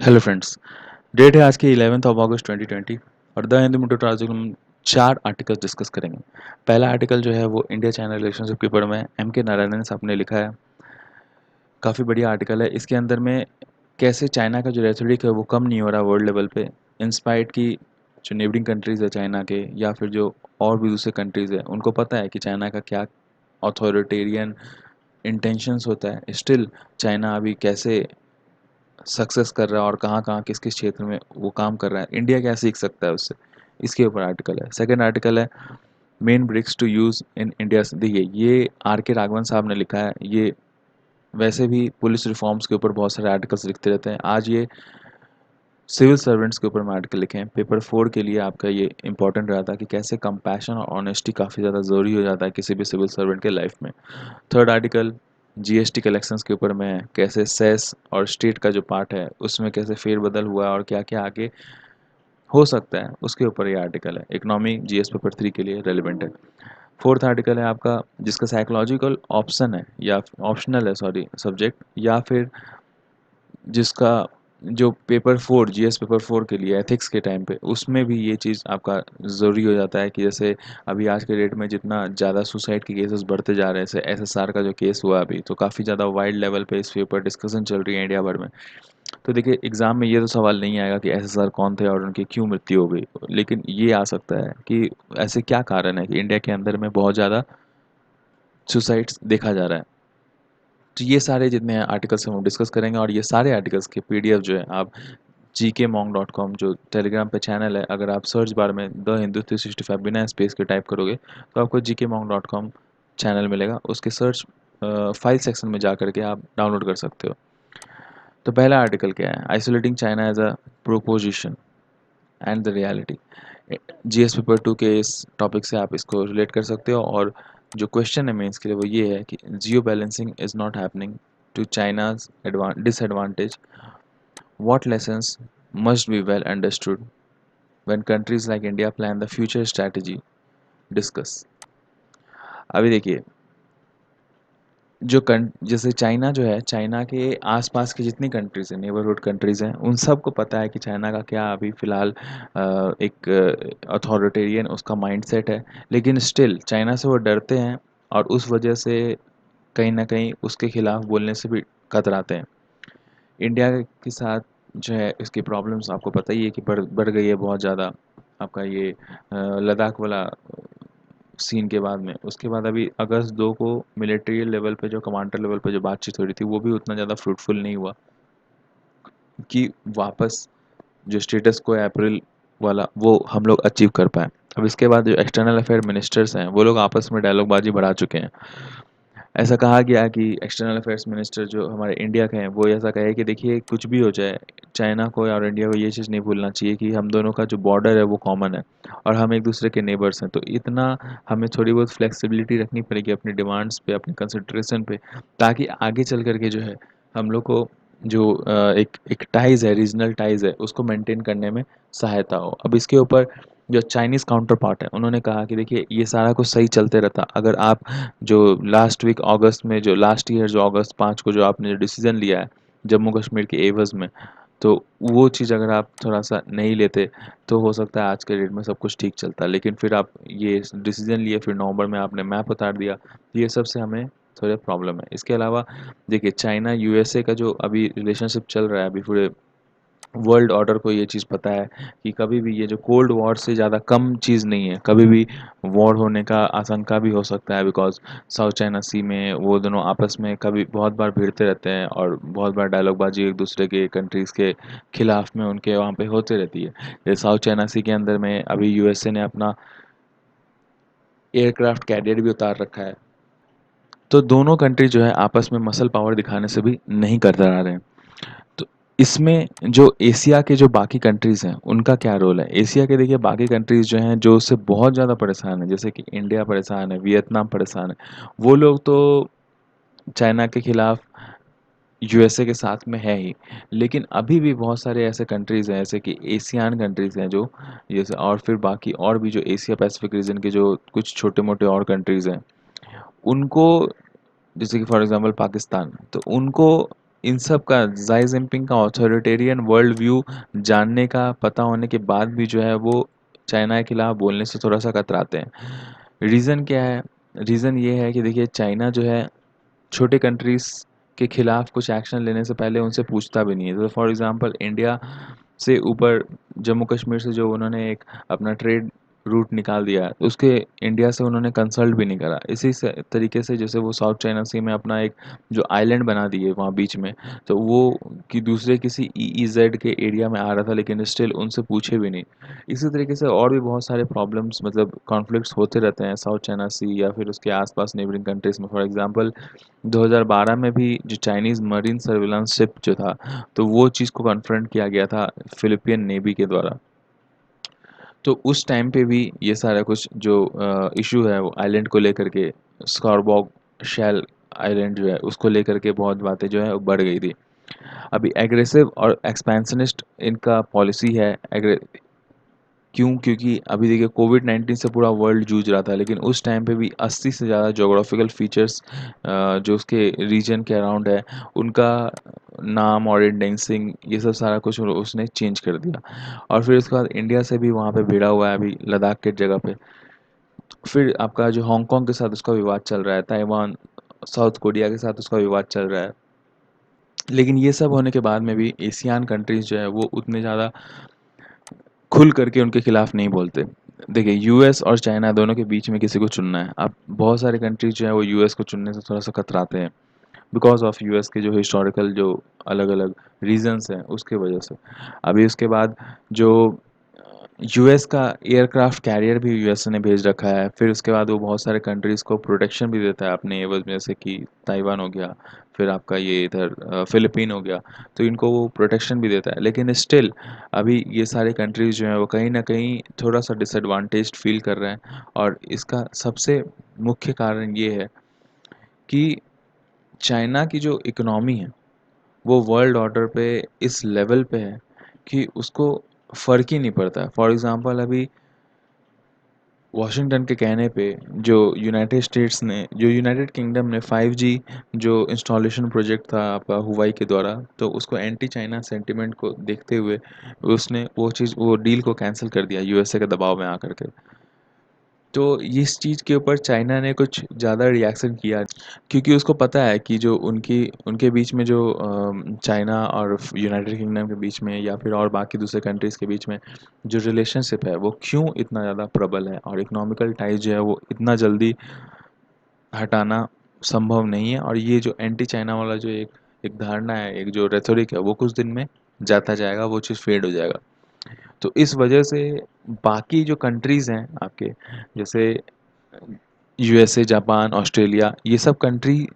Hello friends. Date है आज की 11 अगस्त 2020 और द हिंदू मोटर आज हम 4 आर्टिकल डिस्कस करेंगे। पहला आर्टिकल जो है वो इंडिया चाइना रिलेशनशिप के ऊपर में एम के नारायणन साहब ने लिखा है। काफ़ी बढ़िया आर्टिकल है। इसके अंदर में कैसे चाइना का जो रेथोरिक है वो कम नहीं हो रहा वर्ल्ड लेवल पे, इंस्पाइट की जो नेबरिंग कंट्रीज़ है चाइना के या फिर जो और भी दूसरे कंट्रीज़ है उनको पता है कि चाइना का क्या अथॉरिटेरियन इंटेंशंस होता है। स्टिल चाइना अभी कैसे सक्सेस कर रहा है और कहाँ-कहाँ, किस-किस क्षेत्र में वो काम कर रहा है। इंडिया क्या सीख सकता है उससे? इसके ऊपर आर्टिकल है। सेकंड आर्टिकल है main bricks to use in India's. देखिए, ये आर के राघवन साहब ने लिखा है। ये वैसे भी पुलिस रिफॉर्म्स के ऊपर बहुत सारे आर्टिकल्स लिखते रहते हैं। आज ये सिविल सर्वेंट्स के ऊपर में आर्टिकल लिखे हैं। पेपर 4 के लिए आपका ये इंपॉर्टेंट रहा था कि कैसे कंपैशन और ऑनेस्टी काफ़ी ज़्यादा ज़रूरी हो जाता है किसी भी सिविल सर्वेंट के लाइफ में। थर्ड आर्टिकल जीएसटी कलेक्शंस के ऊपर में है, कैसे सेस और स्टेट का जो पार्ट है उसमें कैसे फेरबदल हुआ है और क्या-क्या आगे हो सकता है, उसके ऊपर ये आर्टिकल है। इकोनॉमी जीएस पेपर 3 के लिए रेलेवेंट है। फोर्थ आर्टिकल है आपका जिसका साइकोलॉजिकल ऑप्शन है या ऑप्शनल है, सॉरी, सब्जेक्ट, या फिर जिसका जो पेपर 4 जीएस पेपर 4 के लिए एथिक्स के टाइम पे उसमें भी ये चीज़ आपका ज़रूरी हो जाता है कि जैसे अभी आज के डेट में जितना ज़्यादा सुसाइड के केसेस बढ़ते जा रहे हैं, जैसे एसएसआर का जो केस हुआ अभी, तो काफ़ी ज़्यादा वाइड लेवल पे इस ऊपर डिस्कशन चल रही है इंडिया भर में। तो देखिए, एग्ज़ाम में ये तो सवाल नहीं आएगा कि एसएसआर कौन थे और उनकी क्यों मृत्यु हो गई, लेकिन ये आ सकता है कि ऐसे क्या कारण है कि इंडिया के अंदर में बहुत ज़्यादा सुसाइड्स देखा जा रहा है। तो ये सारे जितने हैं आर्टिकल्स हम डिस्कस करेंगे और ये सारे आर्टिकल्स के पीडीएफ जो है आप gkmonk.com जो टेलीग्राम पे चैनल है, अगर आप सर्च बार में द हिंदू 365 बिना स्पेस के टाइप करोगे तो आपको gkmonk.com चैनल मिलेगा। उसके सर्च फाइल सेक्शन में जा करके आप डाउनलोड कर सकते हो। तो पहला आर्टिकल क्या है? Isolating China as a proposition and the reality. GS paper 2 के इस टॉपिक से आप इसको रिलेट कर सकते हो और जो क्वेश्चन है मेंस के लिए वो ये है कि geo balancing is not happening to China's disadvantage. What lessons must be well understood when countries like India plan the future strategy? Discuss. अभी देखिए, जैसे चाइना जो है, चाइना के आसपास की जितनी कंट्रीज़ हैं, नेबरहुड कंट्रीज़ हैं, उन सबको पता है कि चाइना का क्या अभी फ़िलहाल एक अथॉरिटेरियन उसका माइंडसेट है। लेकिन स्टिल चाइना से वो डरते हैं और उस वजह से कहीं न कहीं उसके खिलाफ बोलने से भी कतराते हैं। इंडिया के साथ जो है इसकी प्रॉब्लम्स आपको पता ही है कि बढ़ बढ़ गई है बहुत ज़्यादा। आपका ये लद्दाख वाला सीन के बाद में, उसके बाद अभी अगस्त 2 को मिलिट्री लेवल पे जो कमांडर लेवल पे जो बातचीत हो रही थी वो भी उतना ज़्यादा फ्रूटफुल नहीं हुआ कि वापस जो स्टेटस को अप्रैल वाला वो हम लोग अचीव कर पाए। अब इसके बाद जो एक्सटर्नल अफेयर मिनिस्टर्स हैं वो लोग आपस में डायलॉग बाजी बढ़ा चुके हैं। ऐसा कहा गया कि एक्सटर्नल अफेयर्स मिनिस्टर जो हमारे इंडिया के हैं वो ऐसा कहे कि देखिए, कुछ भी हो जाए, चाइना को और इंडिया को ये चीज़ नहीं भूलना चाहिए कि हम दोनों का जो बॉर्डर है वो कॉमन है और हम एक दूसरे के नेबर्स हैं। तो इतना हमें थोड़ी बहुत फ्लेक्सिबिलिटी रखनी पड़ेगी अपनी डिमांड्स पे, अपनी कंसिड्रेशन पे, ताकि आगे चल करके जो है हम लोग को जो एक एक टाइज़ है, रीजनल टाइज़ है, उसको मेंटेन करने में सहायता हो। अब इसके ऊपर जो चाइनीज़ काउंटर पार्ट है उन्होंने कहा कि देखिए, ये सारा कुछ सही चलते रहता अगर आप जो लास्ट वीक अगस्त में, जो लास्ट ईयर जो अगस्त 5 को जो आपने जो डिसीजन लिया है जम्मू कश्मीर के एवज़ में, तो वो चीज़ अगर आप थोड़ा-सा नहीं लेते, तो हो सकता है आज के डेट में सब कुछ ठीक चलता। लेकिन फिर आप ये डिसीजन लिए, फिर नवंबर में आपने मैप उतार दिया, तो ये सब से हमें थोड़ा प्रॉब्लम है। इसके अलावा देखिए, चाइना यूएसए का जो अभी रिलेशनशिप चल रहा है, अभी पूरे वर्ल्ड ऑर्डर को ये चीज़ पता है कि कभी भी ये जो कोल्ड वॉर से ज़्यादा कम चीज़ नहीं है, कभी भी वॉर होने का आशंका भी हो सकता है, बिकॉज़ साउथ चाइना सी में वो दोनों आपस में कभी बहुत बार भिड़ते रहते हैं और बहुत बार डायलॉगबाजी एक दूसरे के कंट्रीज़ के खिलाफ में उनके वहाँ पे होते रहती है। जैसे साउथ चाइना सी के अंदर में अभी यूएसए ने अपना एयरक्राफ्ट कैरियर भी उतार रखा है। तो दोनों कंट्री जो है आपस में मसल पावर दिखाने से भी नहीं कतरा रहे हैं। तो इसमें जो एशिया के जो बाकी कंट्रीज़ हैं, उनका क्या रोल है? एशिया के देखिए बाकी कंट्रीज़ जो हैं, जो उससे बहुत ज़्यादा परेशान हैं, जैसे कि इंडिया परेशान है, वियतनाम परेशान है। वो लोग तो चाइना के खिलाफ यूएसए के साथ में है ही। लेकिन अभी भी बहुत सारे ऐसे कंट्रीज़ हैं, जैसे कि एशियान कंट्रीज़ हैं जो जैसे, और फिर बाकी और भी जो एशिया पैसिफिक रीजन के जो कुछ छोटे-मोटे और कंट्रीज़ हैं, उनको, जैसे कि फॉर एग्ज़ाम्पल पाकिस्तान, तो उनको इन सब का ज़ाई जिनपिंग का ऑथोरिटेरियन वर्ल्ड व्यू जानने का पता होने के बाद भी जो है वो चाइना के खिलाफ बोलने से थोड़ा सा कतराते हैं। रीज़न क्या है? रीज़न ये है कि देखिए चाइना जो है छोटे कंट्रीज़ के खिलाफ कुछ एक्शन लेने से पहले उनसे पूछता भी नहीं है। तो फॉर एग्ज़ाम्पल इंडिया से ऊपर जम्मू कश्मीर से जो उन्होंने एक अपना ट्रेड रूट निकाल दिया है, उसके इंडिया से उन्होंने कंसल्ट भी नहीं करा। इसी से तरीके से जैसे वो साउथ चाइना सी में अपना एक जो आइलैंड बना दिए वहाँ बीच में, तो वो कि दूसरे किसी ईईज़ेड के एरिया में आ रहा था लेकिन स्टिल उनसे पूछे भी नहीं। इसी तरीके से और भी बहुत सारे प्रॉब्लम्स मतलब कॉन्फ्लिक्ट्स होते रहते हैं साउथ चाइना सी या फिर उसके आसपास नेबरिंग कंट्रीज़ में। फॉर एग्ज़ाम्पल 2012 में भी जो चाइनीज़ मरीन सर्विलांस शिप जो था, तो वो चीज़ को कन्फ्रंट किया गया था फिलिपियन नेवी के द्वारा। तो उस टाइम पे भी ये सारा कुछ जो इशू है वो आइलैंड को लेकर के, स्कारबॉग शेल आइलैंड जो है उसको लेकर के बहुत बातें जो है वो बढ़ गई थी। अभी एग्रेसिव और एक्सपेंशनिस्ट इनका पॉलिसी है। क्यों? क्योंकि अभी देखिए कोविड-19 से पूरा वर्ल्ड जूझ रहा था, लेकिन उस टाइम पे भी 80 से ज़्यादा ज्योग्राफिकल फीचर्स जो उसके रीजन के अराउंड है, उनका नाम और इंडेंसिंग ये सब सारा कुछ उसने चेंज कर दिया। और फिर उसके बाद इंडिया से भी वहाँ पे भिड़ा हुआ है अभी लद्दाख के जगह पे। फिर आपका जो हांगकांग के साथ उसका विवाद चल रहा है, ताइवान, साउथ कोरिया के साथ उसका विवाद चल रहा है। लेकिन ये सब होने के बाद में भी एशियान कंट्रीज़ जो है वो उतने ज़्यादा खुल करके उनके खिलाफ नहीं बोलते। देखिए यूएस और चाइना दोनों के बीच में किसी को चुनना है। अब बहुत सारे कंट्रीज़ जो है वो यूएस को चुनने से थोड़ा-सा कतराते हैं, बिकॉज़ ऑफ यूएस के जो हिस्टोरिकल जो अलग-अलग रीज़न्स हैं उसके वजह से। अभी उसके बाद जो यूएस का एयरक्राफ्ट कैरियर भी यूएस ने भेज रखा है। फिर उसके बाद वो बहुत सारे कंट्रीज़ को प्रोटेक्शन भी देता है अपने एवज़ में, जैसे कि ताइवान हो गया, फिर आपका ये इधर फ़िलिपीन हो गया, तो इनको वो प्रोटेक्शन भी देता है। लेकिन स्टिल अभी ये सारे कंट्रीज़ जो हैं वो कहीं न कहीं थोड़ा-सा डिसएडवांटेज्ड फ़ील कर रहे हैं, और इसका सबसे मुख्य कारण ये है कि चाइना की जो इकोनॉमी है, वो वर्ल्ड ऑर्डर पे इस लेवल पे है कि उसको फ़र्क ही नहीं पड़ता है। फॉर एग्ज़ाम्पल अभी वॉशिंगटन के कहने पे जो यूनाइटेड किंगडम ने 5G जो इंस्टॉलेशन प्रोजेक्ट था आपका हुवाई के द्वारा, तो उसको एंटी चाइना सेंटिमेंट को देखते हुए उसने वो डील को कैंसिल कर दिया यूएसए के दबाव में आकर के। तो इस चीज़ के ऊपर चाइना ने कुछ ज़्यादा रिएक्शन किया, क्योंकि उसको पता है कि जो उनकी उनके बीच में जो चाइना और यूनाइटेड किंगडम के बीच में या फिर और बाकी दूसरे कंट्रीज़ के बीच में जो रिलेशनशिप है वो क्यों इतना ज़्यादा प्रबल है, और इकोनॉमिकल टाइज जो है वो इतना जल्दी हटाना संभव नहीं है। और ये जो एंटी चाइना वाला जो एक एक धारणा है, एक जो रेथोरिक है, वो कुछ दिन में जाता जाएगा, वो चीज़ फेड हो जाएगा। तो इस वजह से बाकी जो कंट्रीज़ हैं आपके, जैसे यूएसए, जापान, ऑस्ट्रेलिया, ये सब कंट्री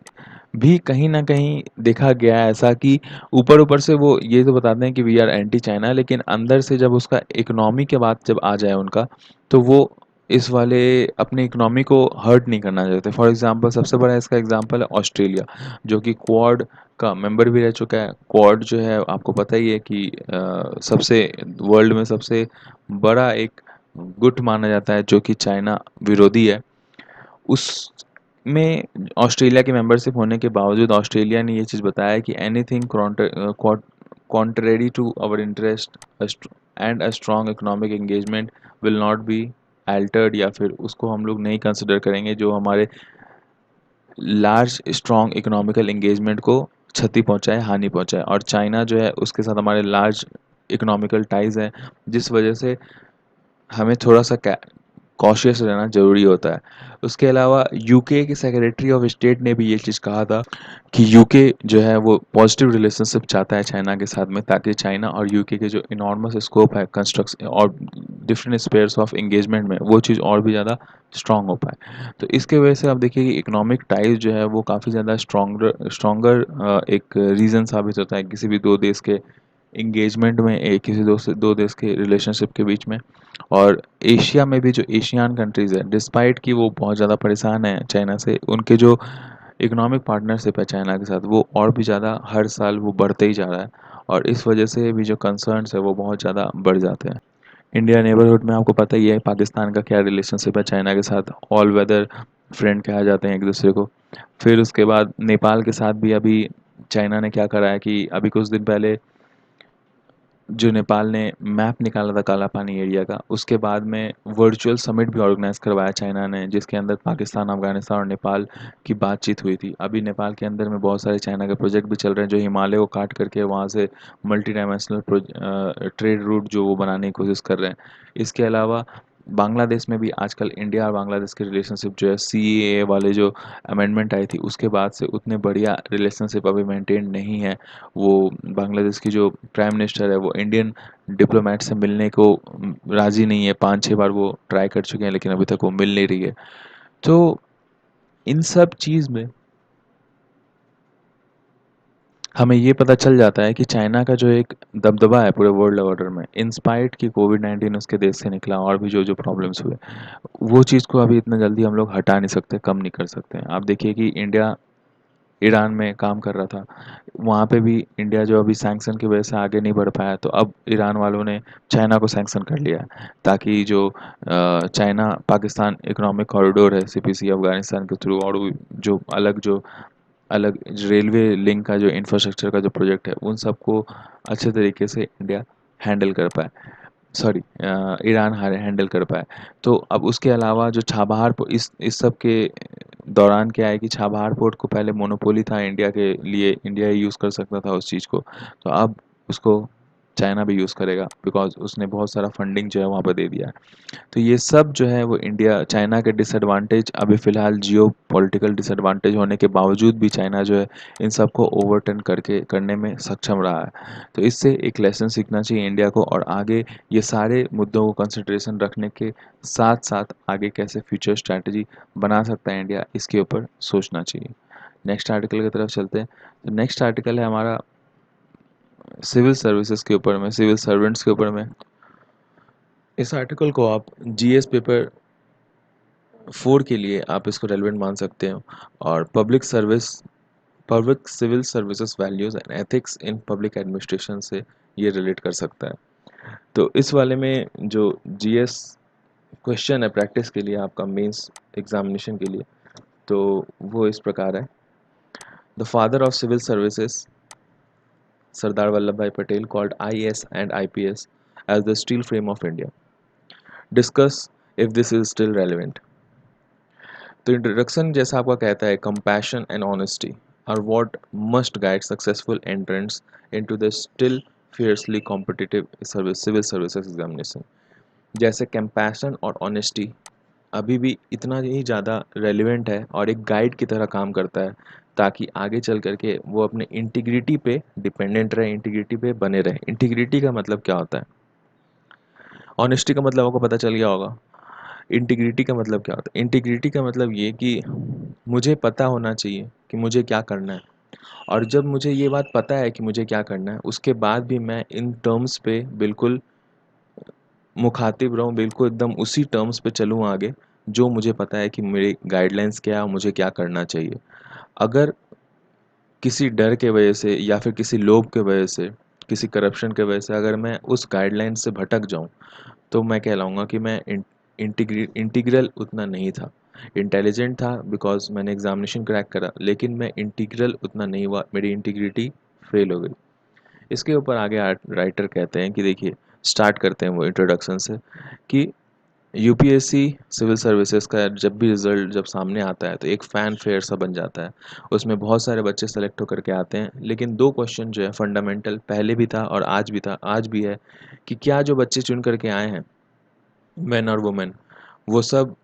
भी कहीं न कहीं देखा गया है ऐसा कि ऊपर-ऊपर से वो ये तो बताते हैं कि वी आर एंटी चाइना, लेकिन अंदर से जब उसका इकोनॉमी की बात जब आ जाए उनका, तो वो इस वाले अपनी इकोनॉमी को हर्ट नहीं करना चाहते। फॉर एग्ज़ाम्पल सबसे बड़ा इसका एग्ज़ाम्पल है ऑस्ट्रेलिया, जो कि क्वाड का मेंबर भी रह चुका है। क्वाड जो है आपको पता ही है कि सबसे वर्ल्ड में सबसे बड़ा एक गुट माना जाता है जो कि चाइना विरोधी है। उसमें ऑस्ट्रेलिया की मेंबरशिप होने के बावजूद ऑस्ट्रेलिया ने ये चीज़ बताया कि anything contrary to our interest and a strong economic engagement will not be altered, या फिर उसको हम लोग नहीं कंसिडर करेंगे जो हमारे लार्ज स्ट्रॉन्ग इकोनॉमिकल एंगेजमेंट को क्षति पहुंचाए, हानि पहुंचाए। और चाइना जो है उसके साथ हमारे लार्ज इकोनॉमिकल टाइज हैं, जिस वजह से हमें थोड़ा सा कॉशियस रहना ज़रूरी होता है। उसके अलावा यूके के सेक्रेटरी ऑफ स्टेट ने भी ये चीज़ कहा था कि यूके जो है वो पॉजिटिव रिलेशनशिप चाहता है चाइना के साथ में, ताकि चाइना और यूके के जो इनॉर्मस स्कोप है कंस्ट्रक्शन और डिफरेंट स्पेयर्स ऑफ एंगेजमेंट में, वो चीज़ और भी ज़्यादा स्ट्रॉन्ग हो पाए। तो इसके वजह से आप देखिए कि इकोनॉमिक टाइज जो है वो काफ़ी ज़्यादा स्ट्रॉन्गर एक रीज़न साबित होता है किसी भी दो देश के एंगेजमेंट में, एक किसी दो देश के रिलेशनशिप के बीच में। और एशिया में भी जो एशियान कंट्रीज़ है, डिस्पाइट कि वो बहुत ज़्यादा परेशान है चाइना से, उनके जो इकोनॉमिक पार्टनरशिप है चाइना के साथ वो और भी ज़्यादा हर साल वो बढ़ते ही जा रहा है, और इस वजह से भी जो कंसर्न्स है वो बहुत ज़्यादा बढ़ जाते हैं। इंडिया नेबरहुड में आपको पता ही है पाकिस्तान का क्या रिलेशनशिप है चाइना के साथ, ऑल वेदर फ्रेंड कहा जाते हैं एक दूसरे को। फिर उसके बाद नेपाल के साथ भी अभी चाइना ने क्या करा है कि अभी कुछ दिन पहले जो नेपाल ने मैप निकाला था काला पानी एरिया का, उसके बाद में वर्चुअल समिट भी ऑर्गेनाइज करवाया चाइना ने, जिसके अंदर पाकिस्तान, अफगानिस्तान और नेपाल की बातचीत हुई थी। अभी नेपाल के अंदर में बहुत सारे चाइना के प्रोजेक्ट भी चल रहे हैं जो हिमालय को काट करके वहाँ से मल्टी डायमेंशनल ट्रेड रूट जो वो बनाने की कोशिश कर रहे हैं। इसके अलावा बांग्लादेश में भी आजकल इंडिया और बांग्लादेश की रिलेशनशिप जो है, CAA वाले जो अमेंडमेंट आई थी उसके बाद से उतने बढ़िया रिलेशनशिप अभी मेंटेन नहीं है। वो बांग्लादेश की जो प्राइम मिनिस्टर है वो इंडियन डिप्लोमेट से मिलने को राज़ी नहीं है। 5-6 बार वो ट्राई कर चुके हैं लेकिन अभी तक वो मिल नहीं रही है। तो इन सब चीज़ में हमें ये पता चल जाता है कि चाइना का जो एक दबदबा है पूरे वर्ल्ड ऑर्डर में, इंस्पायर्ड कि कोविड-19 उसके देश से निकला और भी जो जो प्रॉब्लम्स हुए, वो चीज़ को अभी इतना जल्दी हम लोग हटा नहीं सकते, कम नहीं कर सकते। आप देखिए कि इंडिया ईरान में काम कर रहा था, वहाँ पे भी इंडिया जो अभी सैंक्शन की वजह से आगे नहीं बढ़ पाया, तो अब ईरान वालों ने चाइना को सैंक्शन कर लिया है, ताकि जो चाइना पाकिस्तान इकोनॉमिक कॉरिडोर है, CPC अफगानिस्तान के थ्रू, और जो अलग रेलवे लिंक का जो इंफ्रास्ट्रक्चर का जो प्रोजेक्ट है, उन सबको अच्छे तरीके से इंडिया हैंडल कर पाए, सॉरी ईरान हैंडल कर पाए। तो अब उसके अलावा जो छाबहार इस सब के दौरान क्या है कि छाबहार पोर्ट को पहले मोनोपोली था इंडिया के लिए, इंडिया ही यूज़ कर सकता था उस चीज़ को, तो अब उसको चाइना भी यूज़ करेगा, बिकॉज उसने बहुत सारा फंडिंग जो है वहाँ पर दे दिया है। तो ये सब जो है वो इंडिया चाइना के डिसएडवांटेज, अभी फ़िलहाल जियो पॉलिटिकल डिसएडवांटेज होने के बावजूद भी चाइना जो है इन सबको ओवरटर्न करके करने में सक्षम रहा है। तो इससे एक लेसन सीखना चाहिए इंडिया को, और आगे ये सारे मुद्दों को कंसिडरेशन रखने के साथ साथ आगे कैसे फ्यूचर स्ट्रैटेजी बना सकता है इंडिया, इसके ऊपर सोचना चाहिए। नेक्स्ट आर्टिकल की तरफ चलते हैं। तो नेक्स्ट आर्टिकल है हमारा सिविल सर्विसेज के ऊपर में, सिविल सर्वेंट्स के ऊपर में। इस आर्टिकल को आप GS पेपर 4 के लिए आप इसको रेलेवेंट मान सकते हो, और public civil services values and ethics in public administration से ये रिलेट कर सकता है। तो इस वाले में जो GS क्वेश्चन है प्रैक्टिस के लिए आपका मेंस एग्जामिनेशन के लिए, तो वो इस प्रकार है। The father of civil services Sardar Vallabh Bhai Patel called IAS and IPS as the steel frame of India. Discuss if this is still relevant. तो इंट्रोडक्शन जैसा आपका कहता है, compassion and honesty are what must guide successful entrance into the still fiercely competitive service civil services examination. जैसे compassion और honesty अभी भी इतना ही ज़्यादा रेलिवेंट है और एक गाइड की तरह काम करता है, ताकि आगे चल करके वो अपने इंटीग्रिटी पे डिपेंडेंट रहे, इंटीग्रिटी पे बने रहे। इंटीग्रिटी का मतलब क्या होता है, ऑनेस्टी का मतलब आपको पता चल गया होगा। इंटीग्रिटी का मतलब क्या होता है, इंटीग्रिटी का मतलब ये कि मुझे पता होना चाहिए कि मुझे क्या करना है, और जब मुझे ये बात पता है कि मुझे क्या करना है, उसके बाद भी मैं इन टर्म्स पे बिल्कुल मुखातिब रहूँ, बिल्कुल एकदम उसी टर्म्स पे चलूँ आगे, जो मुझे पता है कि मेरी गाइडलाइंस क्या है और मुझे क्या करना चाहिए। अगर किसी डर के वजह से या फिर किसी लोभ के वजह से, किसी करप्शन के वजह से अगर मैं उस गाइडलाइन से भटक जाऊँ, तो मैं कहलाऊँगा कि मैं इंटीग्रल उतना नहीं था। इंटेलिजेंट था बिकॉज़ मैंने एग्ज़ामिनेशन क्रैक करा, लेकिन मैं इंटीग्रल उतना नहीं हुआ, मेरी इंटीग्रिटी फ़ेल हो गई। इसके ऊपर आगे राइटर कहते हैं कि देखिए, स्टार्ट करते हैं वो इंट्रोडक्शन से कि यूपीएससी सिविल सर्विसेज का जब भी रिज़ल्ट जब सामने आता है तो एक फ़ैन फेयर सा बन जाता है। उसमें बहुत सारे बच्चे सेलेक्ट होकर के आते हैं, लेकिन 2 क्वेश्चन जो है फंडामेंटल पहले भी था और आज भी था, आज भी है, कि क्या जो बच्चे चुन कर के आए हैं, मेन और वुमेन, वो सब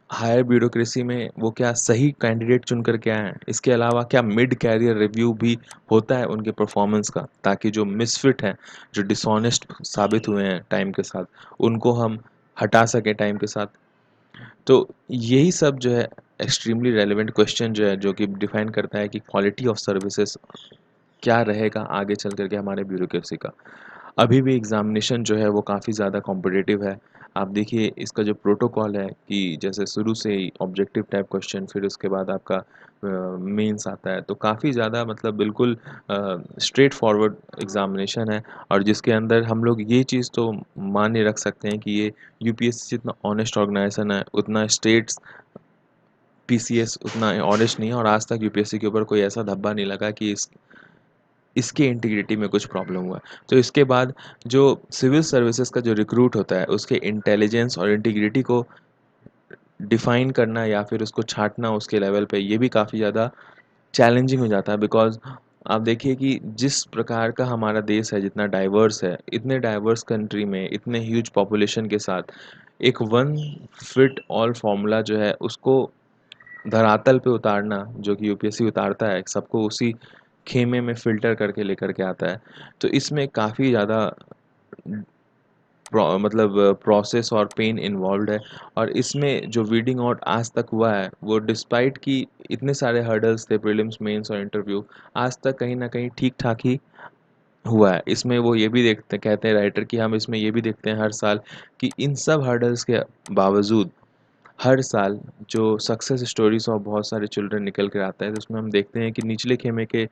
हायर ब्यूरोक्रेसी में वो क्या सही कैंडिडेट चुन कर के आए हैं? इसके अलावा क्या मिड कैरियर रिव्यू भी होता है उनके परफॉर्मेंस का, ताकि जो मिसफिट हैं, जो डिसऑनेस्ट साबित हुए हैं टाइम के साथ, उनको हम हटा सकें टाइम के साथ। तो यही सब जो है एक्सट्रीमली रेलेवेंट क्वेश्चन जो है, जो कि डिफाइन करता है कि क्वालिटी ऑफ सर्विसेज क्या रहेगा आगे चल कर के हमारे ब्यूरोक्रेसी का। अभी भी एग्ज़ामिनेशन जो है वो काफ़ी ज़्यादा कॉम्पिटिटिव है। आप देखिए इसका जो प्रोटोकॉल है कि जैसे शुरू से ही ऑब्जेक्टिव टाइप क्वेश्चन, फिर उसके बाद आपका मेंस आता है, तो काफ़ी ज़्यादा मतलब बिल्कुल स्ट्रेट फॉरवर्ड एग्ज़ामिनेशन है, और जिसके अंदर हम लोग ये चीज़ तो मान्य रख सकते हैं कि ये यूपीएससी जितना ऑनेस्ट ऑर्गेनाइजेशन है, उतना स्टेट्स पीसीएस उतना ऑनेस्ट नहीं है और आज तक यूपीएससी के ऊपर कोई ऐसा धब्बा नहीं लगा कि इसके इंटीग्रिटी में कुछ प्रॉब्लम हुआ। तो इसके बाद जो सिविल सर्विसेज का जो रिक्रूट होता है उसके इंटेलिजेंस और इंटीग्रिटी को डिफाइन करना या फिर उसको छाँटना उसके लेवल पे, ये भी काफ़ी ज़्यादा चैलेंजिंग हो जाता है। बिकॉज़ आप देखिए कि जिस प्रकार का हमारा देश है, जितना डाइवर्स है, इतने डाइवर्स कंट्री में इतने ह्यूज पॉपुलेशन के साथ एक वन फिट ऑल फॉर्मूला जो है उसको धरातल पे उतारना, जो कि यूपीएससी उतारता है, सबको उसी खेमे में फ़िल्टर करके लेकर के आता है। तो इसमें काफ़ी ज़्यादा मतलब प्रोसेस और पेन इन्वॉल्व्ड है। और इसमें जो वीडिंग आउट आज तक हुआ है वो डिस्पाइट कि इतने सारे हर्डल्स थे, प्रीलिम्स, मेंस और इंटरव्यू, आज तक कहीं ना कहीं ठीक ठाक ही हुआ है। इसमें वो ये भी देखते कहते हैं राइटर कि हम इसमें ये भी देखते हैं हर साल कि इन सब हर्डल्स के बावजूद हर साल जो सक्सेस स्टोरीज और बहुत सारे चिल्ड्रन निकल कर आते हैं, तो उसमें हम देखते हैं कि निचले खेमे के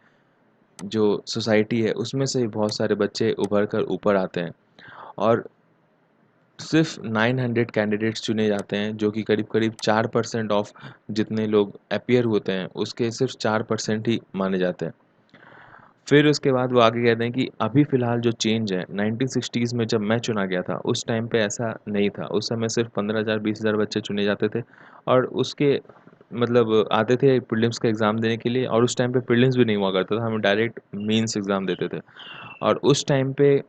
जो सोसाइटी है उसमें से बहुत सारे बच्चे उभर कर ऊपर आते हैं। और सिर्फ 900 कैंडिडेट्स चुने जाते हैं, जो कि करीब-करीब 4% ऑफ जितने लोग अपीयर होते हैं, उसके सिर्फ 4% ही माने जाते हैं। फिर उसके बाद वो आगे कहते हैं कि अभी फ़िलहाल जो चेंज है, 1960s में जब मैं चुना गया था, उस टाइम पे ऐसा नहीं था। उस समय सिर्फ 15,000 20,000 बच्चे चुने जाते थे और उसके मतलब आते थे प्रीलिम्स का एग्ज़ाम देने के लिए, और उस टाइम पे प्रीलिम्स भी नहीं हुआ करता था, हम डायरेक्ट मेंस एग्ज़ाम देते थे। और उस टाइम पे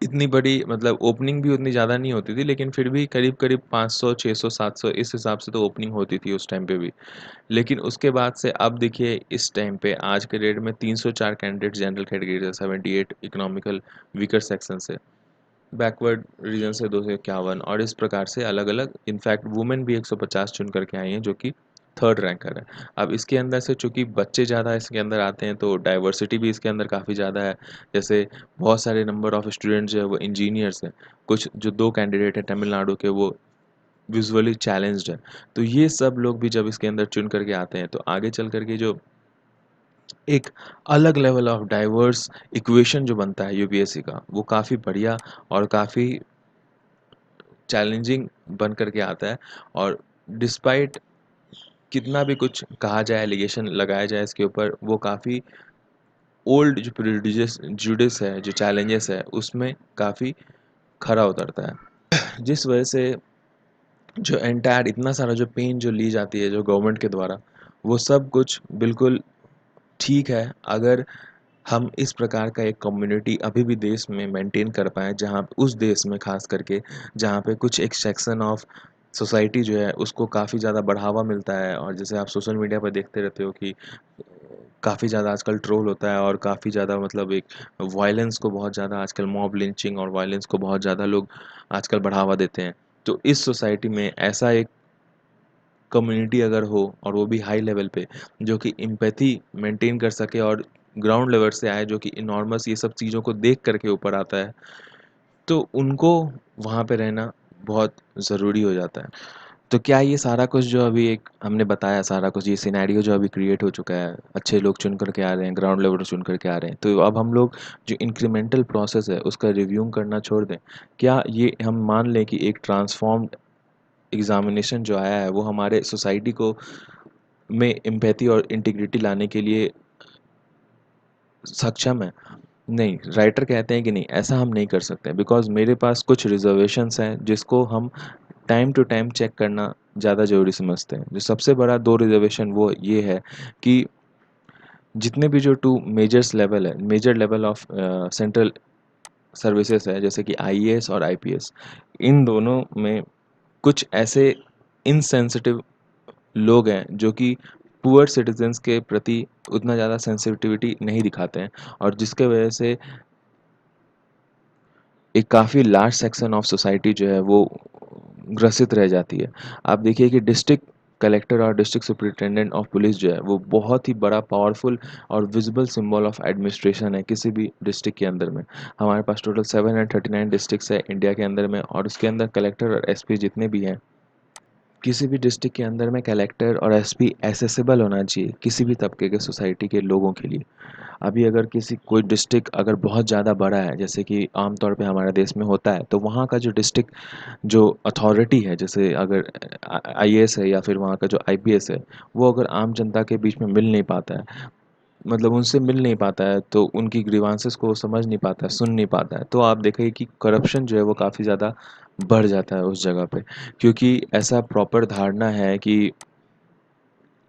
इतनी बड़ी मतलब ओपनिंग भी उतनी ज़्यादा नहीं होती थी, लेकिन फिर भी करीब-करीब 500, 600, 700 इस हिसाब से तो ओपनिंग होती थी उस टाइम पे भी। लेकिन उसके बाद से अब देखिए इस टाइम पे आज के डेट में 304 कैंडिडेट जनरल कैटेगरी से, 78 इकोनॉमिकल वीकर सेक्शन से, बैकवर्ड रीजन से 251 और इस प्रकार से अलग-अलग। इनफैक्ट वुमेन भी 150 चुन करके आई हैं, जो कि थर्ड रैंकर है। अब इसके अंदर से चूँकि बच्चे ज़्यादा इसके अंदर आते हैं तो डाइवर्सिटी भी इसके अंदर काफ़ी ज़्यादा है। जैसे बहुत सारे नंबर ऑफ स्टूडेंट जो है वो इंजीनियर्स हैं। कुछ जो 2 कैंडिडेट हैं तमिलनाडु के, वो विज़ुअली चैलेंज्ड है। तो ये सब लोग भी जब इसके अंदर चुन करके आते हैं तो आगे चल कर के जो एक अलग लेवल ऑफ डाइवर्स इक्वेशन जो बनता है यूपीएससी का, वो काफ़ी बढ़िया और काफ़ी चैलेंजिंग बन कर के आता है। और डिस्पाइट कितना भी कुछ कहा जाए, एलिगेशन लगाया जाए इसके ऊपर, वो काफ़ी ओल्ड जो प्रेजुडिस जुडिस है, जो चैलेंजेस है, उसमें काफ़ी खरा उतरता है। जिस वजह से जो एंटायर इतना सारा जो पेन जो ली जाती है जो गवर्नमेंट के द्वारा, वो सब कुछ बिल्कुल ठीक है अगर हम इस प्रकार का एक कम्युनिटी अभी भी देश में मेंटेन कर पाएँ, जहाँ उस देश में ख़ास करके जहाँ पे कुछ एक सेक्शन ऑफ सोसाइटी जो है उसको काफ़ी ज़्यादा बढ़ावा मिलता है। और जैसे आप सोशल मीडिया पर देखते रहते हो कि काफ़ी ज़्यादा आजकल ट्रोल होता है और काफ़ी ज़्यादा मतलब एक वायलेंस को बहुत ज़्यादा आजकल, मॉब लिंचिंग और वायलेंस को बहुत ज़्यादा लोग आजकल बढ़ावा देते हैं। तो इस सोसाइटी में ऐसा एक कम्युनिटी अगर हो और वो भी हाई लेवल पे, जो कि एम्पैथी मेंटेन कर सके और ग्राउंड लेवल से आए, जो कि इनॉर्मस ये सब चीज़ों को देख कर के ऊपर आता है, तो उनको वहाँ पे रहना बहुत ज़रूरी हो जाता है। तो क्या ये सारा कुछ जो अभी एक हमने बताया, सारा कुछ ये सिनेरियो जो अभी क्रिएट हो चुका है, अच्छे लोग चुन कर के आ रहे हैं, ग्राउंड लेवल चुन कर के आ रहे हैं, तो अब हम लोग जो इंक्रीमेंटल प्रोसेस है उसका रिव्यू करना छोड़ दें? क्या ये हम मान लें कि एक ट्रांसफॉर्म्ड एग्ज़ामिनेशन जो आया है वो हमारे सोसाइटी को में एम्पैथी और इंटीग्रिटी लाने के लिए सक्षम है? नहीं, राइटर कहते हैं कि नहीं, ऐसा हम नहीं कर सकते, बिकॉज़ मेरे पास कुछ रिज़र्वेशंस हैं जिसको हम टाइम टू टाइम चेक करना ज़्यादा ज़रूरी समझते हैं। जो सबसे बड़ा 2 रिज़र्वेशन वो ये है कि जितने भी जो 2 मेजर्स लेवल है, major level of central services है, जैसे कि आईएएस और आईपीएस, इन दोनों में कुछ ऐसे इनसेंसिटिव लोग हैं जो कि पुअर सिटीजन्स के प्रति उतना ज़्यादा सेंसिटिविटी नहीं दिखाते हैं, और जिसके वजह से एक काफ़ी लार्ज सेक्शन ऑफ सोसाइटी जो है वो ग्रसित रह जाती है। आप देखिए कि डिस्ट्रिक्ट कलेक्टर और डिस्ट्रिक्ट सुपरिटेंडेंट ऑफ पुलिस जो है वो बहुत ही बड़ा पावरफुल और विजिबल सिंबल ऑफ एडमिनिस्ट्रेशन है किसी भी डिस्ट्रिक्ट के अंदर में। हमारे पास टोटल 739 डिस्ट्रिक्ट्स है इंडिया के अंदर में, और उसके अंदर कलेक्टर और एसपी जितने भी हैं किसी भी डिस्ट्रिक्ट के अंदर में कलेक्टर और एसपी एक्सेसिबल होना चाहिए किसी भी तबके के सोसाइटी के लोगों के लिए। अभी अगर किसी कोई डिस्ट्रिक्ट अगर बहुत ज़्यादा बड़ा है, जैसे कि आम तौर पे हमारे देश में होता है, तो वहाँ का जो डिस्ट्रिक्ट जो अथॉरिटी है, जैसे अगर आईएएस है या फिर वहाँ का जो आईपीएस है, वो अगर आम जनता के बीच में मिल नहीं पाता है, मतलब उनसे मिल नहीं पाता है, तो उनकी ग्रीवांसेस को वो समझ नहीं पाता है, सुन नहीं पाता है, तो आप देखेंगे कि करप्शन जो है वो काफ़ी ज़्यादा बढ़ जाता है उस जगह पे। क्योंकि ऐसा प्रॉपर धारणा है कि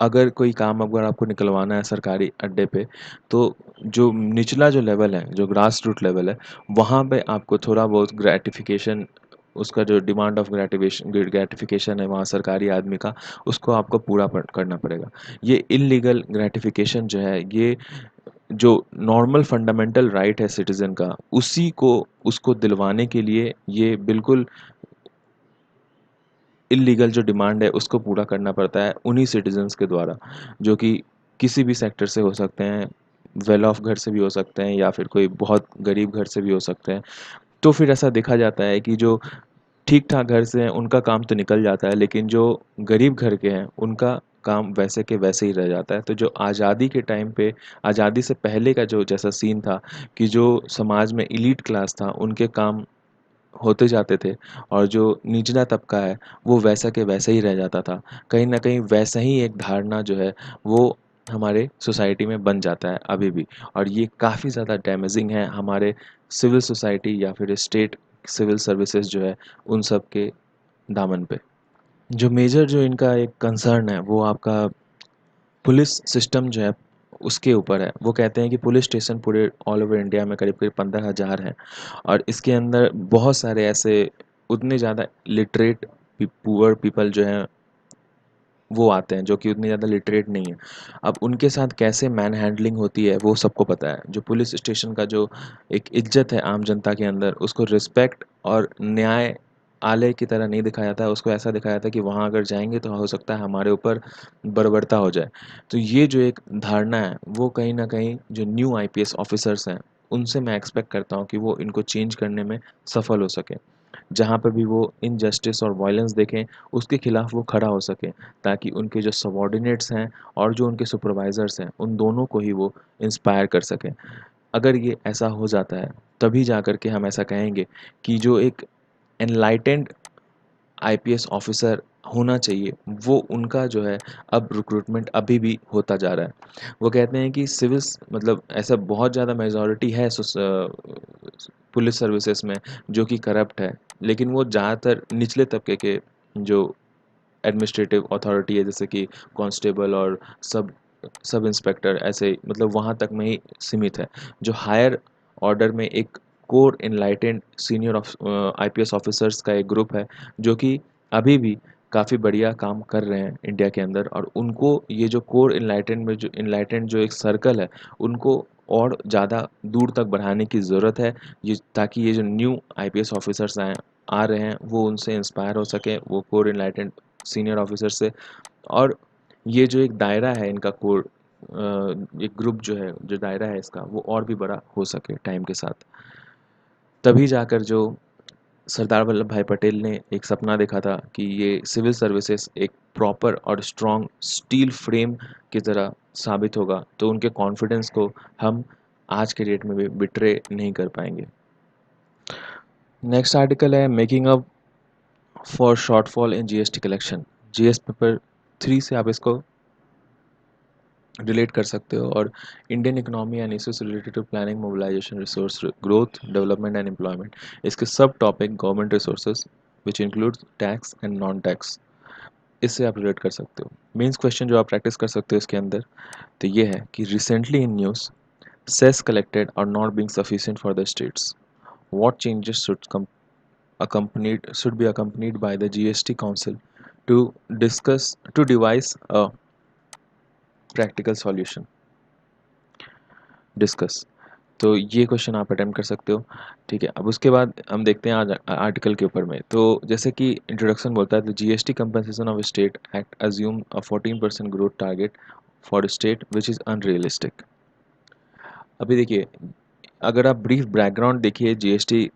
अगर कोई काम अगर आपको निकलवाना है सरकारी अड्डे पे, तो जो निचला जो लेवल है, जो ग्रास रूट लेवल है, वहाँ पे आपको थोड़ा बहुत ग्रेटिफिकेशन, उसका जो डिमांड ऑफ ग्रेटिफिकेशन है वहाँ सरकारी आदमी का, उसको आपको पूरा करना पड़ेगा। ये इलीगल ग्रेटिफिकेशन जो है, ये जो नॉर्मल फंडामेंटल राइट है सिटीजन का, उसी को उसको दिलवाने के लिए ये बिल्कुल इल्लीगल जो डिमांड है उसको पूरा करना पड़ता है उन्हीं सिटीजन्स के द्वारा, जो कि किसी भी सेक्टर से हो सकते हैं, वेल ऑफ घर से भी हो सकते हैं या फिर कोई बहुत गरीब घर से भी हो सकते हैं। तो फिर ऐसा देखा जाता है कि जो ठीक ठाक घर से हैं उनका काम तो निकल जाता है, लेकिन जो गरीब घर के हैं उनका काम वैसे के वैसे ही रह जाता है। तो जो आज़ादी के टाइम पे, आज़ादी से पहले का जो जैसा सीन था कि जो समाज में इलीट क्लास था उनके काम होते जाते थे, और जो निचला तबका है वो वैसा के वैसा ही रह जाता था। कहीं न कहीं वैसा ही एक धारणा जो है वो हमारे सोसाइटी में बन जाता है अभी भी, और ये काफ़ी ज़्यादा डैमेजिंग है हमारे सिविल सोसाइटी या फिर स्टेट सिविल सर्विसेज जो है उन सब के दामन पे। जो मेजर जो इनका एक कंसर्न है वो आपका पुलिस सिस्टम जो है उसके ऊपर है। वो कहते हैं कि पुलिस स्टेशन पूरे ऑल ओवर इंडिया में करीब-करीब 15,000 हैं, और इसके अंदर बहुत सारे ऐसे उतने ज़्यादा लिटरेट पुअर पीपल जो हैं वो आते हैं, जो कि उतने ज़्यादा लिटरेट नहीं है। अब उनके साथ कैसे मैन हैंडलिंग होती है वो सबको पता है। जो पुलिस स्टेशन का जो एक इज़्ज़त है आम जनता के अंदर, उसको रिस्पेक्ट और न्यायालय की तरह नहीं दिखाया जाता है, उसको ऐसा दिखाया जाता है कि वहाँ अगर जाएँगे तो हो सकता है हमारे ऊपर बर्बरता हो जाए। तो ये जो एक धारणा है वो कहीं न कहीं जो न्यू आईपीएस ऑफ़िसर्स हैं, उनसे मैं एक्सपेक्ट करता हूँ कि वो इनको चेंज करने में सफल हो सकें। जहाँ पे भी वो इनजस्टिस और वायलेंस देखें, उसके खिलाफ वो खड़ा हो सकें, ताकि उनके जो सबॉर्डिनेट्स हैं और जो उनके सुपरवाइज़र्स हैं, उन दोनों को ही वो इंस्पायर कर सकें। अगर ये ऐसा हो जाता है, तभी जा कर के हम ऐसा कहेंगे कि जो एक एनलाइटेंड आईपीएस ऑफ़िसर होना चाहिए, वो उनका जो है अब रिक्रूटमेंट अभी भी होता जा रहा है। वो कहते हैं कि सिविल्स मतलब ऐसा बहुत ज़्यादा मेजॉरिटी है पुलिस सर्विसेज में जो कि करप्ट है, लेकिन वो ज़्यादातर निचले तबके के जो एडमिनिस्ट्रेटिव अथॉरिटी है, जैसे कि कांस्टेबल और सब सब इंस्पेक्टर, ऐसे मतलब वहाँ तक में ही सीमित है। जो हायर ऑर्डर में एक core enlightened senior IPS officers का एक ग्रुप है, जो कि अभी भी काफ़ी बढ़िया काम कर रहे हैं इंडिया के अंदर, और उनको ये जो कोर एनलाइटेंड जो एक सर्कल है, उनको और ज़्यादा दूर तक बढ़ाने की ज़रूरत है, ये ताकि ये जो न्यू आईपीएस ऑफिसर्स आ रहे हैं वो उनसे इंस्पायर हो सकें, वो कोर एनलाइटेंड सीनियर ऑफिसर से, और ये जो एक दायरा है इनका कोर एक ग्रुप जो है, जो दायरा है इसका, वो और भी बड़ा हो सके टाइम के साथ। तभी जाकर जो सरदार वल्लभ भाई पटेल ने एक सपना देखा था कि ये सिविल सर्विसेज एक प्रॉपर और स्ट्रॉन्ग स्टील फ्रेम की तरह साबित होगा, तो उनके कॉन्फिडेंस को हम आज के डेट में भी बिट्रे नहीं कर पाएंगे। नेक्स्ट आर्टिकल है making up for shortfall in GST collection. GS paper 3 से आप इसको रिलेट कर सकते हो, और Indian economy and issues related to planning mobilization resource growth development and employment. इसके सब topic government resources which include tax and non tax, इससे आप रिलेट कर सकते हो। मेंस क्वेश्चन जो आप प्रैक्टिस कर सकते हो इसके अंदर, तो ये है कि recently in news cess collected are not being sufficient for the states, what changes should be accompanied by the GST Council to devise a practical solution. Discuss. तो ये क्वेश्चन आप अटेम्प्ट कर सकते हो। ठीक है, अब उसके बाद हम देखते हैं आज आर्टिकल के ऊपर में। तो जैसे कि इंट्रोडक्शन बोलता है, the GST compensation of state act assume a 14% growth target for state which is unrealistic. अभी देखिए, अगर आप ब्रीफ बैकग्राउंड देखिए जीएसटी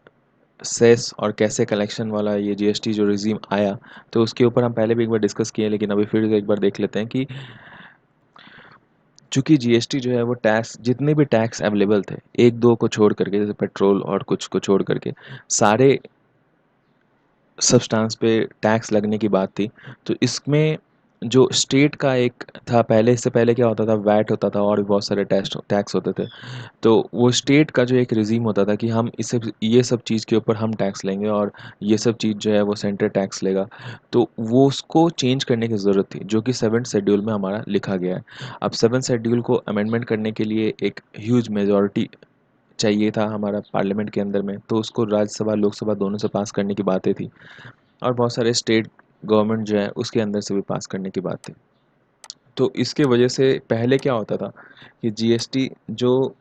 सेस और कैसे कलेक्शन वाला ये जीएसटी जो रिजीम आया, तो उसके ऊपर हम पहले भी एक बार डिस्कस किए, लेकिन अभी फिर से एक बार देख लेते हैं कि चूँकि जीएसटी जो है वो टैक्स, जितने भी टैक्स अवेलेबल थे, 1-2 को छोड़ करके, जैसे पेट्रोल और कुछ को छोड़ करके, सारे सब्सटेंस पे टैक्स लगने की बात थी। तो इसमें जो स्टेट का एक था, पहले, इससे पहले क्या होता था, वैट होता था और भी बहुत सारे टैक्स होते थे। तो वो स्टेट का जो एक रिजीम होता था कि हम इसे, ये सब चीज़ के ऊपर हम टैक्स लेंगे और ये सब चीज़ जो है वो सेंटर टैक्स लेगा। तो वो उसको चेंज करने की ज़रूरत थी, जो कि 7th शेड्यूल में हमारा लिखा गया है। अब 7th शेड्यूल को अमेंडमेंट करने के लिए एक ह्यूज मेजॉरिटी चाहिए था हमारा पार्लियामेंट के अंदर में, तो उसको राज्यसभा लोकसभा दोनों से पास करने की बातें थी और बहुत सारे स्टेट गवर्नमेंट जो है उसके अंदर से भी पास करने की बात थी। तो इसके वजह से पहले क्या होता था कि जीएसटी जो,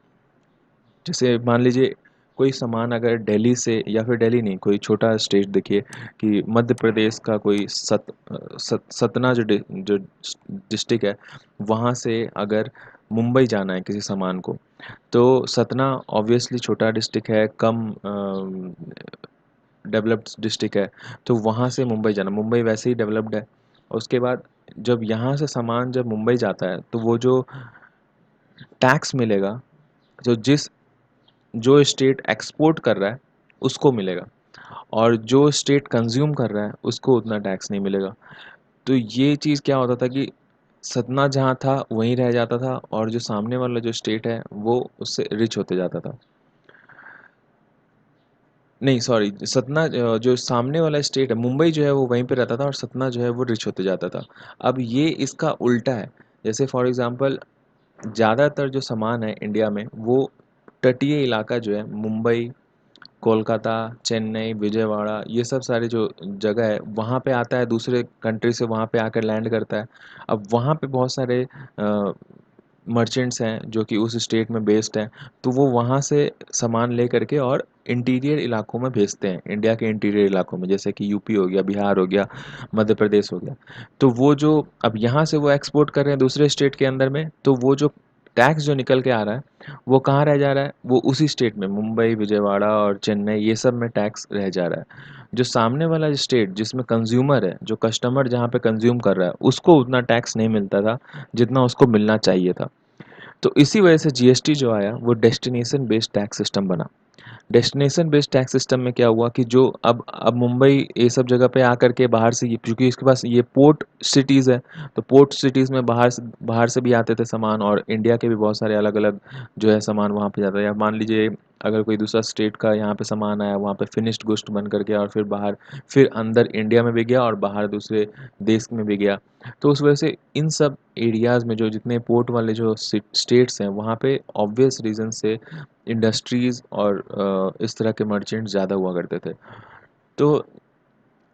जैसे मान लीजिए कोई सामान अगर दिल्ली से, या फिर दिल्ली नहीं, कोई छोटा स्टेट देखिए कि मध्य प्रदेश का कोई सतना जो डिस्ट्रिक्ट है, वहाँ से अगर मुंबई जाना है किसी सामान को, तो सतना ऑब्वियसली छोटा डिस्ट्रिक्ट है, कम डेवलप्ड डिस्ट्रिक्ट है, तो वहाँ से मुंबई जाना, मुंबई वैसे ही डेवलप्ड है। उसके बाद जब यहाँ से सामान जब मुंबई जाता है, तो वो जो टैक्स मिलेगा, जो जिस जो स्टेट एक्सपोर्ट कर रहा है उसको मिलेगा, और जो स्टेट कंज्यूम कर रहा है उसको उतना टैक्स नहीं मिलेगा। तो ये चीज़ क्या होता था कि सतना जहाँ था वहीं रह जाता था, और जो सामने वाला जो स्टेट है वो उससे रिच होते जाता था। नहीं, सॉरी, सतना जो सामने वाला स्टेट है, मुंबई जो है वो वहीं पे रहता था और सतना जो है वो रिच होते जाता था। अब ये इसका उल्टा है। जैसे फॉर एग्ज़ाम्पल, ज़्यादातर जो सामान है इंडिया में वो तटीय इलाका जो है, मुंबई, कोलकाता, चेन्नई, विजयवाड़ा, ये सब सारी जो जगह है वहाँ पे आता है, दूसरे कंट्री से वहाँ पे आकर लैंड करता है। अब वहाँ पे बहुत सारे मर्चेंट्स हैं जो कि उस स्टेट में बेस्ड हैं, तो वो वहाँ से सामान ले करके और इंटीरियर इलाकों में भेजते हैं, इंडिया के इंटीरियर इलाकों में, जैसे कि यूपी हो गया, बिहार हो गया, मध्य प्रदेश हो गया। तो वो जो अब यहाँ से वो एक्सपोर्ट कर रहे हैं दूसरे स्टेट के अंदर में, तो वो जो टैक्स जो निकल के आ रहा है वो कहाँ रह जा रहा है, वो उसी स्टेट में, मुंबई, विजयवाड़ा और चेन्नई, ये सब में टैक्स रह जा रहा है। जो सामने वाला स्टेट जिसमें कंज्यूमर है, जो कस्टमर जहाँ पे कंज्यूम कर रहा है, उसको उतना टैक्स नहीं मिलता था जितना उसको मिलना चाहिए था। तो इसी वजह से जीएसटी जो आया वो डेस्टिनेशन बेस्ड टैक्स सिस्टम बना। डेस्टिनेशन बेस्ड टैक्स सिस्टम में क्या हुआ कि जो अब मुंबई ये सब जगह पे आकर के बाहर से, क्योंकि इसके पास ये पोर्ट सिटीज़ है, तो पोर्ट सिटीज़ में बाहर से भी आते थे सामान, और इंडिया के भी बहुत सारे अलग अलग जो है सामान वहाँ पे जाता है। या मान लीजिए अगर कोई दूसरा स्टेट का यहाँ पे सामान आया, वहाँ पे फिनिश्ड गुड्स बन कर गया और फिर बाहर, फिर अंदर इंडिया में भी गया और बाहर दूसरे देश में भी गया। तो उस वजह से इन सब एरियाज़ में जो जितने पोर्ट वाले जो स्टेट्स हैं, वहाँ पे ऑब्वियस रीज़न से इंडस्ट्रीज़ और इस तरह के मर्चेंट ज़्यादा हुआ करते थे। तो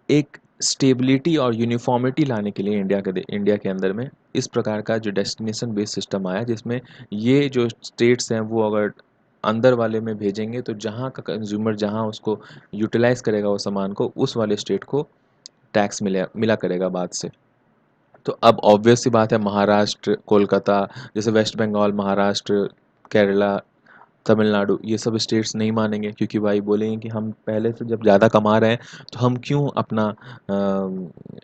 एक स्टेबिलिटी और यूनिफ़ॉर्मिटी लाने के लिए इंडिया के अंदर में इस प्रकार का जो डेस्टिनेशन बेस्ड सिस्टम आया, जिसमें ये जो स्टेट्स हैं वो अगर अंदर वाले में भेजेंगे, तो जहाँ का कंज्यूमर जहाँ उसको यूटिलाइज़ करेगा वो सामान को, उस वाले स्टेट को टैक्स मिला करेगा बाद से। तो अब ऑब्वियस सी बात है, महाराष्ट्र, कोलकाता, जैसे वेस्ट बंगाल, महाराष्ट्र, केरला, तमिलनाडु, ये सब स्टेट्स नहीं मानेंगे, क्योंकि भाई बोलेंगे कि हम पहले से जब ज़्यादा कमा रहे हैं, तो हम क्यों अपना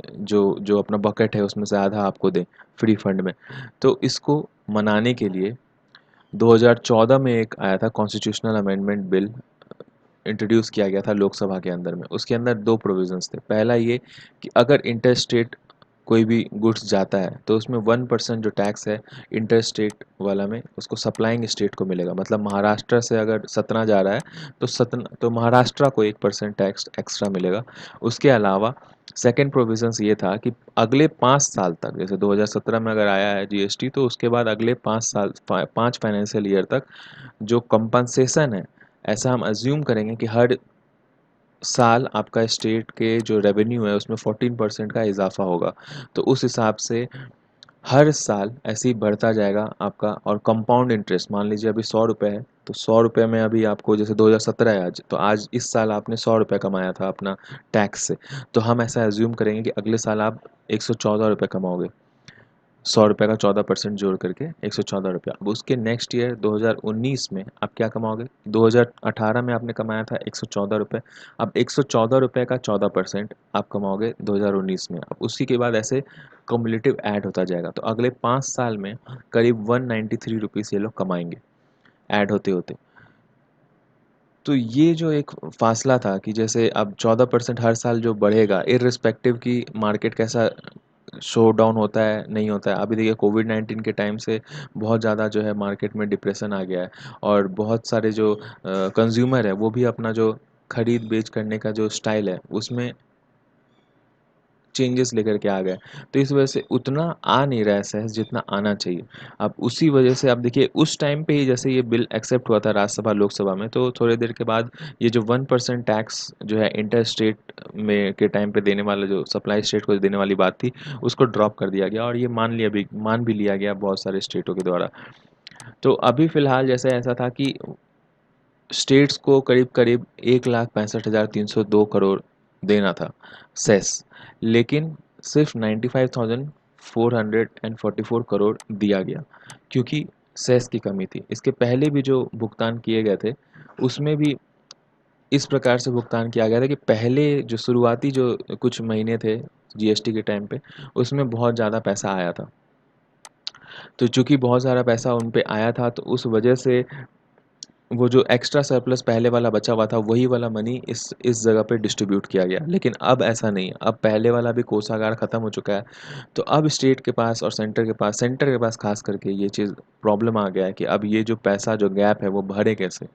जो जो अपना बकेट है उसमें से आधा आपको दें फ्री फंड में। तो इसको मनाने के लिए 2014 में एक आया था कॉन्स्टिट्यूशनल अमेंडमेंट बिल, इंट्रोड्यूस किया गया था लोकसभा के अंदर में। उसके अंदर 2 प्रोविज़न्स थे। पहला ये कि अगर इंटरस्टेट कोई भी गुड्स जाता है, तो उसमें 1% जो टैक्स है इंटरस्टेट वाला में, उसको सप्लाइंग स्टेट को मिलेगा। मतलब महाराष्ट्र से अगर सतना जा रहा है, तो महाराष्ट्र को 1% टैक्स एक्स्ट्रा मिलेगा। उसके अलावा सेकंड प्रोविज़न्स ये था कि अगले 5 साल तक, जैसे 2017 में अगर आया है जीएसटी, तो उसके बाद अगले 5 फाइनेंशियल ईयर तक जो कंपनसेशन है, ऐसा हम अज्यूम करेंगे कि हर साल आपका स्टेट के जो रेवेन्यू है उसमें 14% का इजाफा होगा। तो उस हिसाब से हर साल ऐसे ही बढ़ता जाएगा आपका, और कंपाउंड इंटरेस्ट, मान लीजिए अभी 100 रुपये है, तो 100 रुपये में अभी आपको, जैसे 2017 है आज, तो आज इस साल आपने 100 रुपये कमाया था अपना टैक्स से, तो हम ऐसा एज्यूम करेंगे कि अगले साल आप 114 रुपये कमाओगे। ₹100 का 14% जोड़ करके ₹114। अब उसके नेक्स्ट ईयर 2019 में आप क्या कमाओगे? 2018 में आपने कमाया था ₹114, अब ₹114 का 14% आप कमाओगे 2019 में। अब उसी के बाद ऐसे क्युमुलेटिव ऐड होता जाएगा। तो अगले 5 साल में करीब ₹193 ये लोग कमाएँगे, ऐड होते-होते। तो ये जो एक फासला था कि जैसे अब 14% हर साल जो बढ़ेगा, इर्रिस्पेक्टिव कि मार्केट कैसा शो डाउन होता है, नहीं होता है। अभी देखिए कोविड-19 के टाइम से बहुत ज़्यादा जो है मार्केट में डिप्रेशन आ गया है और बहुत सारे जो कंज़्यूमर है वो भी अपना जो खरीद-बेच करने का जो स्टाइल है उसमें चेंजेस लेकर के आ गए। तो इस वजह से उतना आ नहीं रहा है सेस जितना आना चाहिए। अब उसी वजह से आप देखिए उस टाइम पे ही जैसे ये बिल एक्सेप्ट हुआ था राज्यसभा, लोकसभा में, तो थोड़ी देर के बाद ये जो 1% टैक्स जो है इंटर स्टेट में के टाइम पे देने वाला, जो सप्लाई स्टेट को देने वाली बात थी, उसको ड्रॉप कर दिया गया और ये मान भी लिया गया बहुत सारे स्टेटों के द्वारा। तो अभी फ़िलहाल जैसे ऐसा था कि स्टेट्स को करीब-करीब 1,65,302 करोड़ देना था सेस, लेकिन सिर्फ 95,444 करोड़ दिया गया क्योंकि सेस की कमी थी। इसके पहले भी जो भुगतान किए गए थे, उसमें भी इस प्रकार से भुगतान किया गया था कि पहले जो शुरुआती जो कुछ महीने थे जीएसटी के टाइम पे, उसमें बहुत ज़्यादा पैसा आया था। तो चूँकि बहुत सारा पैसा उन पे आया था, तो उस वजह से वो जो एक्स्ट्रा सरप्लस पहले वाला बचा हुआ था, वही वाला मनी इस जगह पे डिस्ट्रीब्यूट किया गया। लेकिन अब ऐसा नहीं है, अब पहले वाला भी कोषागार खत्म हो चुका है। तो अब स्टेट के पास और सेंटर के पास ख़ास करके ये चीज़ प्रॉब्लम आ गया है कि अब ये जो पैसा जो गैप है वो भरे कैसे?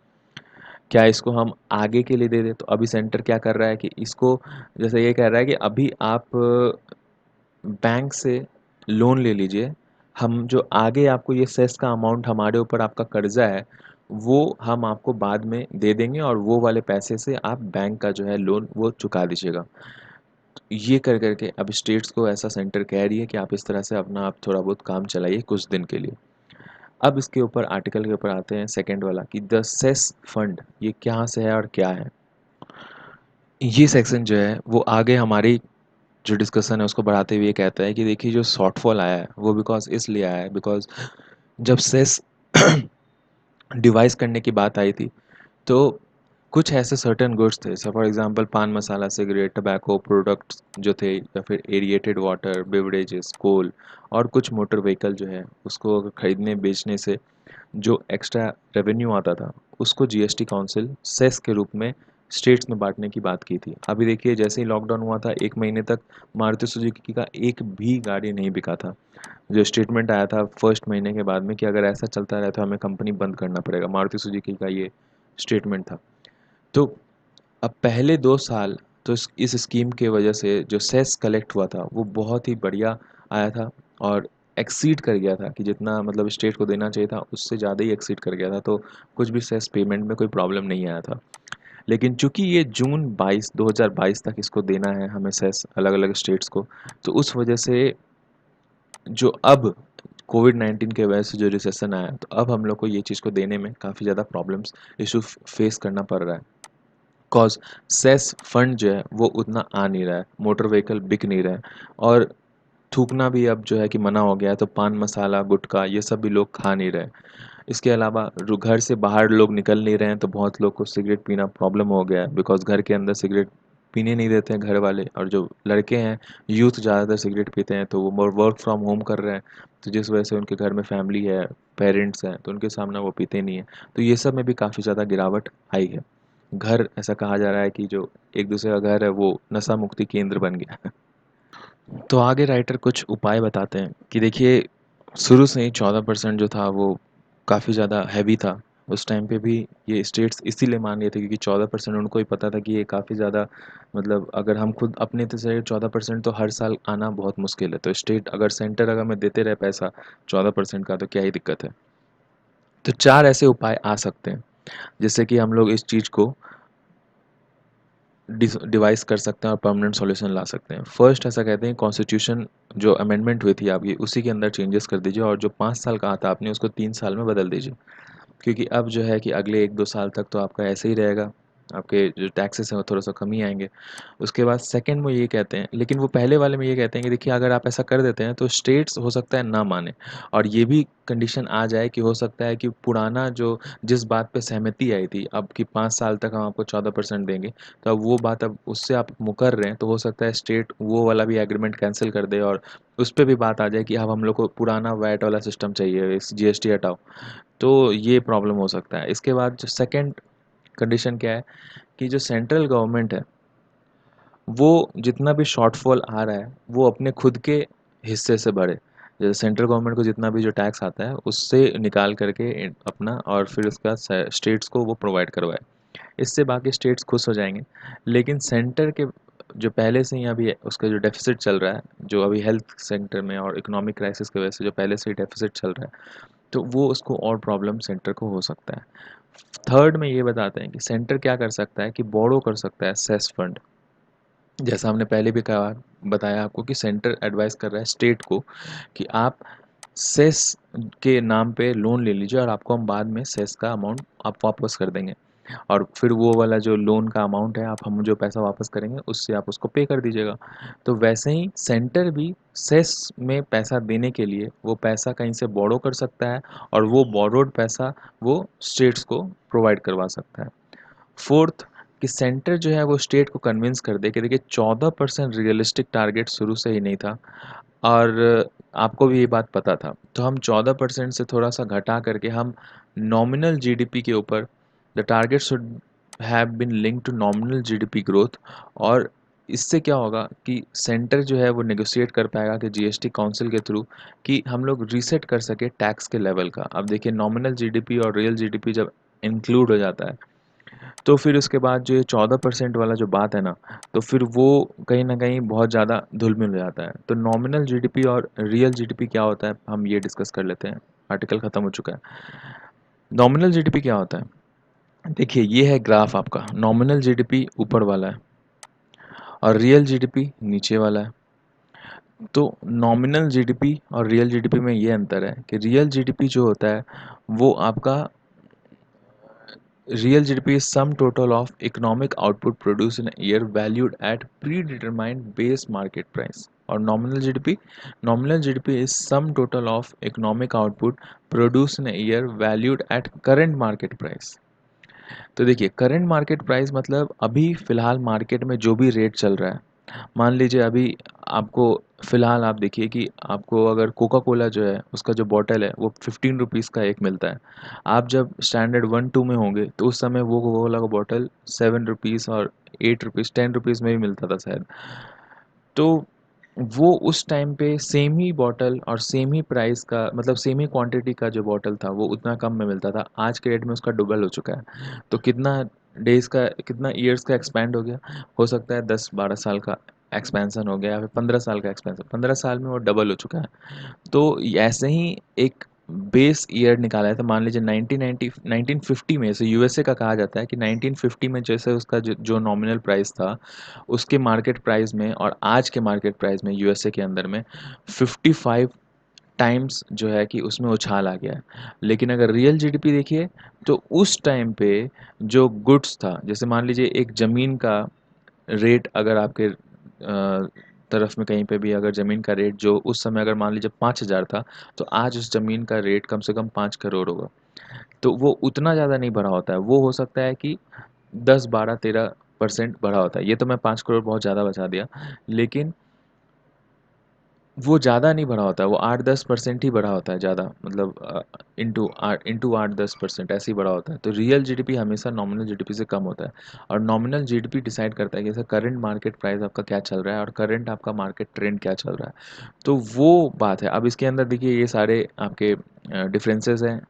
क्या इसको हम आगे के लिए दे दें? तो अभी सेंटर क्या कर रहा है कि इसको जैसे ये कह रहा है कि अभी आप बैंक से लोन ले लीजिए, हम जो आगे आपको ये सेस का अमाउंट हमारे ऊपर आपका कर्ज़ा है, वो हम आपको बाद में दे देंगे और वो वाले पैसे से आप बैंक का जो है लोन वो चुका दीजिएगा। ये कर के अब स्टेट्स को ऐसा सेंटर कह रही है कि आप इस तरह से अपना आप थोड़ा बहुत काम चलाइए कुछ दिन के लिए। अब इसके ऊपर आर्टिकल के ऊपर आते हैं सेकंड वाला कि द सेस फंड ये कहाँ से है और क्या है? ये सेक्शन जो है वो आगे हमारी जो डिस्कशन है उसको बढ़ाते हुए ये कहता है कि देखिए जो शॉर्टफॉल आया है वो इसलिए आया है बिकॉज़ जब सेस डिवाइस करने की बात आई थी, तो कुछ ऐसे सर्टेन गुड्स थे, जैसे फॉर एग्जांपल पान मसाला, सिगरेट, टबैको प्रोडक्ट्स जो थे या फिर एरिएटेड वाटर, बेवरेजेस, कोल और कुछ मोटर व्हीकल जो है उसको अगर खरीदने बेचने से जो एक्स्ट्रा रेवेन्यू आता था, उसको जीएसटी काउंसिल सेस के रूप में स्टेट्स में बाँटने की बात की थी। अभी देखिए जैसे ही लॉकडाउन हुआ था, 1 महीने तक मारुति सुजुकी का एक भी गाड़ी नहीं बिका था। जो स्टेटमेंट आया था फर्स्ट महीने के बाद में कि अगर ऐसा चलता रहा तो हमें कंपनी बंद करना पड़ेगा। मारुति सुजुकी का ये स्टेटमेंट था। तो अब पहले 2 साल तो इस स्कीम के वजह से जो सेस कलेक्ट हुआ था, वो बहुत ही बढ़िया आया था और एक्सीड कर गया था कि जितना मतलब स्टेट को देना चाहिए था, उससे ज़्यादा ही एक्सीड कर गया था। तो कुछ भी सेस पेमेंट में कोई प्रॉब्लम नहीं आया था। लेकिन चूँकि ये जून 2022 तक इसको देना है हमें सेस अलग-अलग स्टेट्स को, तो उस वजह से जो अब कोविड-19 की वजह से जो रिसेशन आया है, तो अब हम लोग को ये चीज़ को देने में काफ़ी ज़्यादा प्रॉब्लम्स, इश्यू फेस करना पड़ रहा है। कॉज़ सेस फंड जो है वो उतना आ नहीं रहा है, मोटर व्हीकल बिक नहीं रहे हैं और थूकना भी अब जो है कि मना हो गया है, तो पान मसाला, गुटखा ये सब भी लोग खा नहीं रहे हैं। इसके अलावा घर से बाहर लोग निकल नहीं रहे हैं, तो बहुत लोग को सिगरेट पीना प्रॉब्लम हो गया है बिकॉज़ घर के अंदर सिगरेट पीने नहीं देते हैं घर वाले, और जो लड़के हैं, यूथ ज़्यादातर सिगरेट पीते हैं, तो वो वर्क फ्रॉम होम कर रहे हैं, तो जिस वजह से उनके घर में फैमिली है, पेरेंट्स हैं, तो उनके सामने वो पीते नहीं हैं। तो ये सब में भी काफ़ी ज़्यादा गिरावट आई है। घर ऐसा कहा जा रहा है कि जो एक दूसरे का घर है वो नशा मुक्ति केंद्र बन गया है। तो आगे राइटर कुछ उपाय बताते हैं कि देखिए शुरू से ही 14% जो था वो काफ़ी ज़्यादा हैवी था। उस टाइम पे भी ये स्टेट्स इसीलिए मान रहे थे क्योंकि 14% उनको ही पता था कि ये काफ़ी ज़्यादा मतलब अगर हम खुद अपने तरफ से 14% तो हर साल आना बहुत मुश्किल है। तो स्टेट अगर सेंटर अगर हमें देते रहे पैसा 14% का, तो क्या ही दिक्कत है। तो 4 ऐसे उपाय आ सकते हैं जिससे कि हम लोग इस चीज़ को डिवाइस कर सकते हैं और परमानेंट सॉल्यूशन ला सकते हैं। फर्स्ट ऐसा कहते हैं कॉन्स्टिट्यूशन जो अमेंडमेंट हुई थी आपकी, उसी के अंदर चेंजेस कर दीजिए और जो 5 साल कहा था आपने उसको 3 साल में बदल दीजिए। क्योंकि अब जो है कि अगले 1-2 साल तक तो आपका ऐसे ही रहेगा। आपके जो टैक्सेस हैं वो थोड़ा सा कम ही आएंगे। उसके बाद सेकंड में ये कहते हैं, लेकिन वो पहले वाले में ये कहते हैं कि देखिए अगर आप ऐसा कर देते हैं तो स्टेट्स हो सकता है ना माने, और ये भी कंडीशन आ जाए कि हो सकता है कि पुराना जो जिस बात पे सहमति आई थी अब कि 5 साल तक हम आपको 14% देंगे, तो अब वो बात अब उससे आप मुकर रहे हैं, तो हो सकता है स्टेट वो वाला भी एग्रीमेंट कैंसिल कर दे और उस पर भी बात आ जाए कि अब हम लोग को पुराना वैट वाला सिस्टम चाहिए, इस जीएसटी हटाओ। तो ये प्रॉब्लम हो सकता है। इसके बाद जो सेकेंड कंडीशन क्या है कि जो सेंट्रल गवर्नमेंट है वो जितना भी शॉर्टफॉल आ रहा है वो अपने खुद के हिस्से से भरे। जैसे सेंट्रल गवर्नमेंट को जितना भी जो टैक्स आता है उससे निकाल करके अपना, और फिर उसका स्टेट्स को वो प्रोवाइड करवाए। इससे बाकी स्टेट्स खुश हो जाएंगे। लेकिन सेंटर के जो पहले से ही अभी है, उसका जो डेफिसिट चल रहा है, जो अभी हेल्थ सेक्टर में और इकोनॉमिक क्राइसिस की वजह से जो पहले से ही डेफिसिट चल रहा है, तो वो उसको और प्रॉब्लम सेंटर को हो सकता है। थर्ड में ये बताते हैं कि सेंटर क्या कर सकता है कि बोरो कर सकता है सेस फंड। जैसा हमने पहले भी कहा, बताया आपको कि सेंटर एडवाइस कर रहा है स्टेट को कि आप सेस के नाम पे लोन ले लीजिए और आपको हम बाद में सेस का अमाउंट आप वापस कर देंगे, और फिर वो वाला जो लोन का अमाउंट है आप हम जो पैसा वापस करेंगे उससे आप उसको पे कर दीजिएगा। तो वैसे ही सेंटर भी सेस में पैसा देने के लिए वो पैसा कहीं से बोरो कर सकता है, और वो बोरोड पैसा वो स्टेट्स को प्रोवाइड करवा सकता है। फोर्थ, कि सेंटर जो है वो स्टेट को कन्विंस कर दे कि देखिए 14% रियलिस्टिक टारगेट शुरू से ही नहीं था, और आपको भी ये बात पता था, तो हम 14% से थोड़ा सा घटा करके हम नॉमिनल जीडीपी के ऊपर, the target should have been linked to nominal GDP growth. और इससे क्या होगा कि सेंटर जो है वो नेगोशिएट कर पाएगा कि जीएसटी काउंसिल के थ्रू कि हम लोग रीसेट कर सके टैक्स के लेवल का। अब देखिए नॉमिनल जीडीपी और रियल जीडीपी जब इंक्लूड हो जाता है, तो फिर उसके बाद जो ये 14% वाला जो बात है ना, तो फिर वो कहीं न कहीं बहुत ज़्यादा धुल-मिल हो जाता है। तो नॉमिनल जीडीपी और रियल जीडीपी क्या होता है, हम ये डिस्कस कर लेते हैं। आर्टिकल खत्म हो चुका है। नॉमिनल जीडीपी क्या होता है? देखिए ये है ग्राफ आपका, नॉमिनल जीडीपी ऊपर वाला है और रियल जीडीपी नीचे वाला है। तो नॉमिनल जीडीपी और रियल जीडीपी में ये अंतर है कि रियल जीडीपी जो होता है वो आपका, real GDP is sum total of economic output produced in a year valued at predetermined base market price. और nominal GDP is sum total of economic output produced in a year valued at current market price. तो देखिए current market price मतलब अभी फ़िलहाल market में जो भी rate चल रहा है। मान लीजिए अभी आपको फ़िलहाल आप देखिए कि आपको अगर कोका कोला जो है उसका जो बॉटल है वो 15 रुपीज़ का एक मिलता है। आप जब स्टैंडर्ड 1-2 में होंगे तो उस समय वो कोका कोला का बॉटल 7 रुपीज़ और 8 रुपीज़ 10 रुपीज़ में भी मिलता था शायद। तो वो उस टाइम पे सेम ही बॉटल और सेम ही प्राइस का, मतलब सेम ही क्वांटिटी का जो बॉटल था वो उतना कम में मिलता था। आज के डेट में उसका डबल हो चुका है। तो कितना डेज़ का, कितना ईयर्स का एक्सपैंड हो गया? हो सकता है 10-12 साल का एक्सपेंशन हो गया या फिर 15 साल का एक्सपेंशन, 15 साल में वो डबल हो चुका है। तो ऐसे ही एक बेस ईयर निकाला है। तो मान लीजिए 1950 में, से यूएसए का कहा जाता है कि 1950 में जैसे उसका जो नॉमिनल प्राइस था उसके मार्केट प्राइस में और आज के मार्केट प्राइस में यूएसए के अंदर में 55 टाइम्स जो है कि उसमें उछाल आ गया है। लेकिन अगर रियल जीडीपी देखिए तो उस टाइम पे जो गुड्स था, जैसे मान लीजिए एक ज़मीन का रेट अगर आपके तरफ में कहीं पे भी अगर ज़मीन का रेट जो उस समय अगर मान लीजिए 5,000 था, तो आज उस ज़मीन का रेट कम से कम 5 करोड़ होगा। तो वो उतना ज़्यादा नहीं बढ़ा होता है, वो हो सकता है कि 10, 12, 13% बढ़ा होता है। ये तो मैं 5 करोड़ बहुत ज़्यादा बता दिया, लेकिन वो ज़्यादा नहीं बढ़ा होता है, वो 8-10% ही बढ़ा होता है ज़्यादा, मतलब इंटू 8-10% ऐसे ही बढ़ा होता है। तो रियल जीडीपी हमेशा नॉमिनल जीडीपी से कम होता है, और नॉमिनल जीडीपी डिसाइड करता है कि जैसे करंट मार्केट प्राइस आपका क्या चल रहा है और करंट आपका मार्केट ट्रेंड क्या चल रहा है। तो वो बात है। अब इसके अंदर देखिए ये सारे आपके डिफरेंसेस हैं,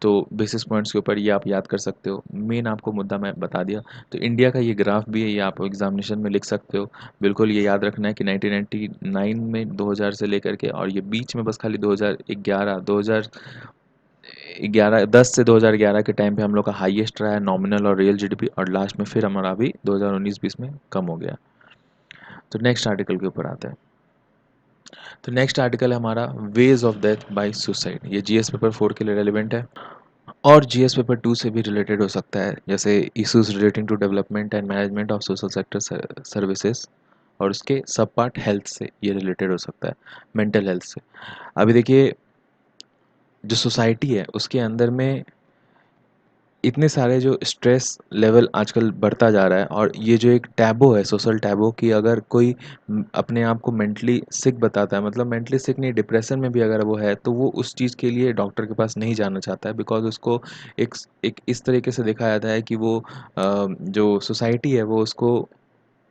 तो बेसिस पॉइंट्स के ऊपर ये आप याद कर सकते हो। मेन आपको मुद्दा मैं बता दिया। तो इंडिया का ये ग्राफ भी है, ये आप एग्जामिनेशन में लिख सकते हो। बिल्कुल ये याद रखना है कि 1999 में 2000 से लेकर के, और ये बीच में बस खाली 2011 2011 10 से 2011 के टाइम पे हम लोग का हाईएस्ट रहा है नॉमिनल और रियल जीडीपी, और लास्ट में फिर हमारा अभी 2019-20 में कम हो गया। तो नेक्स्ट आर्टिकल के ऊपर आते हैं। तो नेक्स्ट आर्टिकल है हमारा ways of death by suicide. ये जीएस पेपर 4 के लिए रेलिवेंट है। और जीएस पेपर 2 से भी रिलेटेड हो सकता है, जैसे issues relating to development and management of social sector services, और उसके सब पार्ट हेल्थ से ये रिलेटेड हो सकता है, मेंटल हेल्थ से। अभी देखिए, जो सोसाइटी है उसके अंदर में इतने सारे जो स्ट्रेस लेवल आजकल बढ़ता जा रहा है, और ये जो एक टैबू है, सोशल टैबू, कि अगर कोई अपने आप को मेंटली सिक बताता है, मतलब मेंटली सिक नहीं, डिप्रेशन में भी अगर वो है, तो वो उस चीज़ के लिए डॉक्टर के पास नहीं जाना चाहता है, बिकॉज उसको एक इस तरीके से देखा जाता है कि वो जो सोसाइटी है वो उसको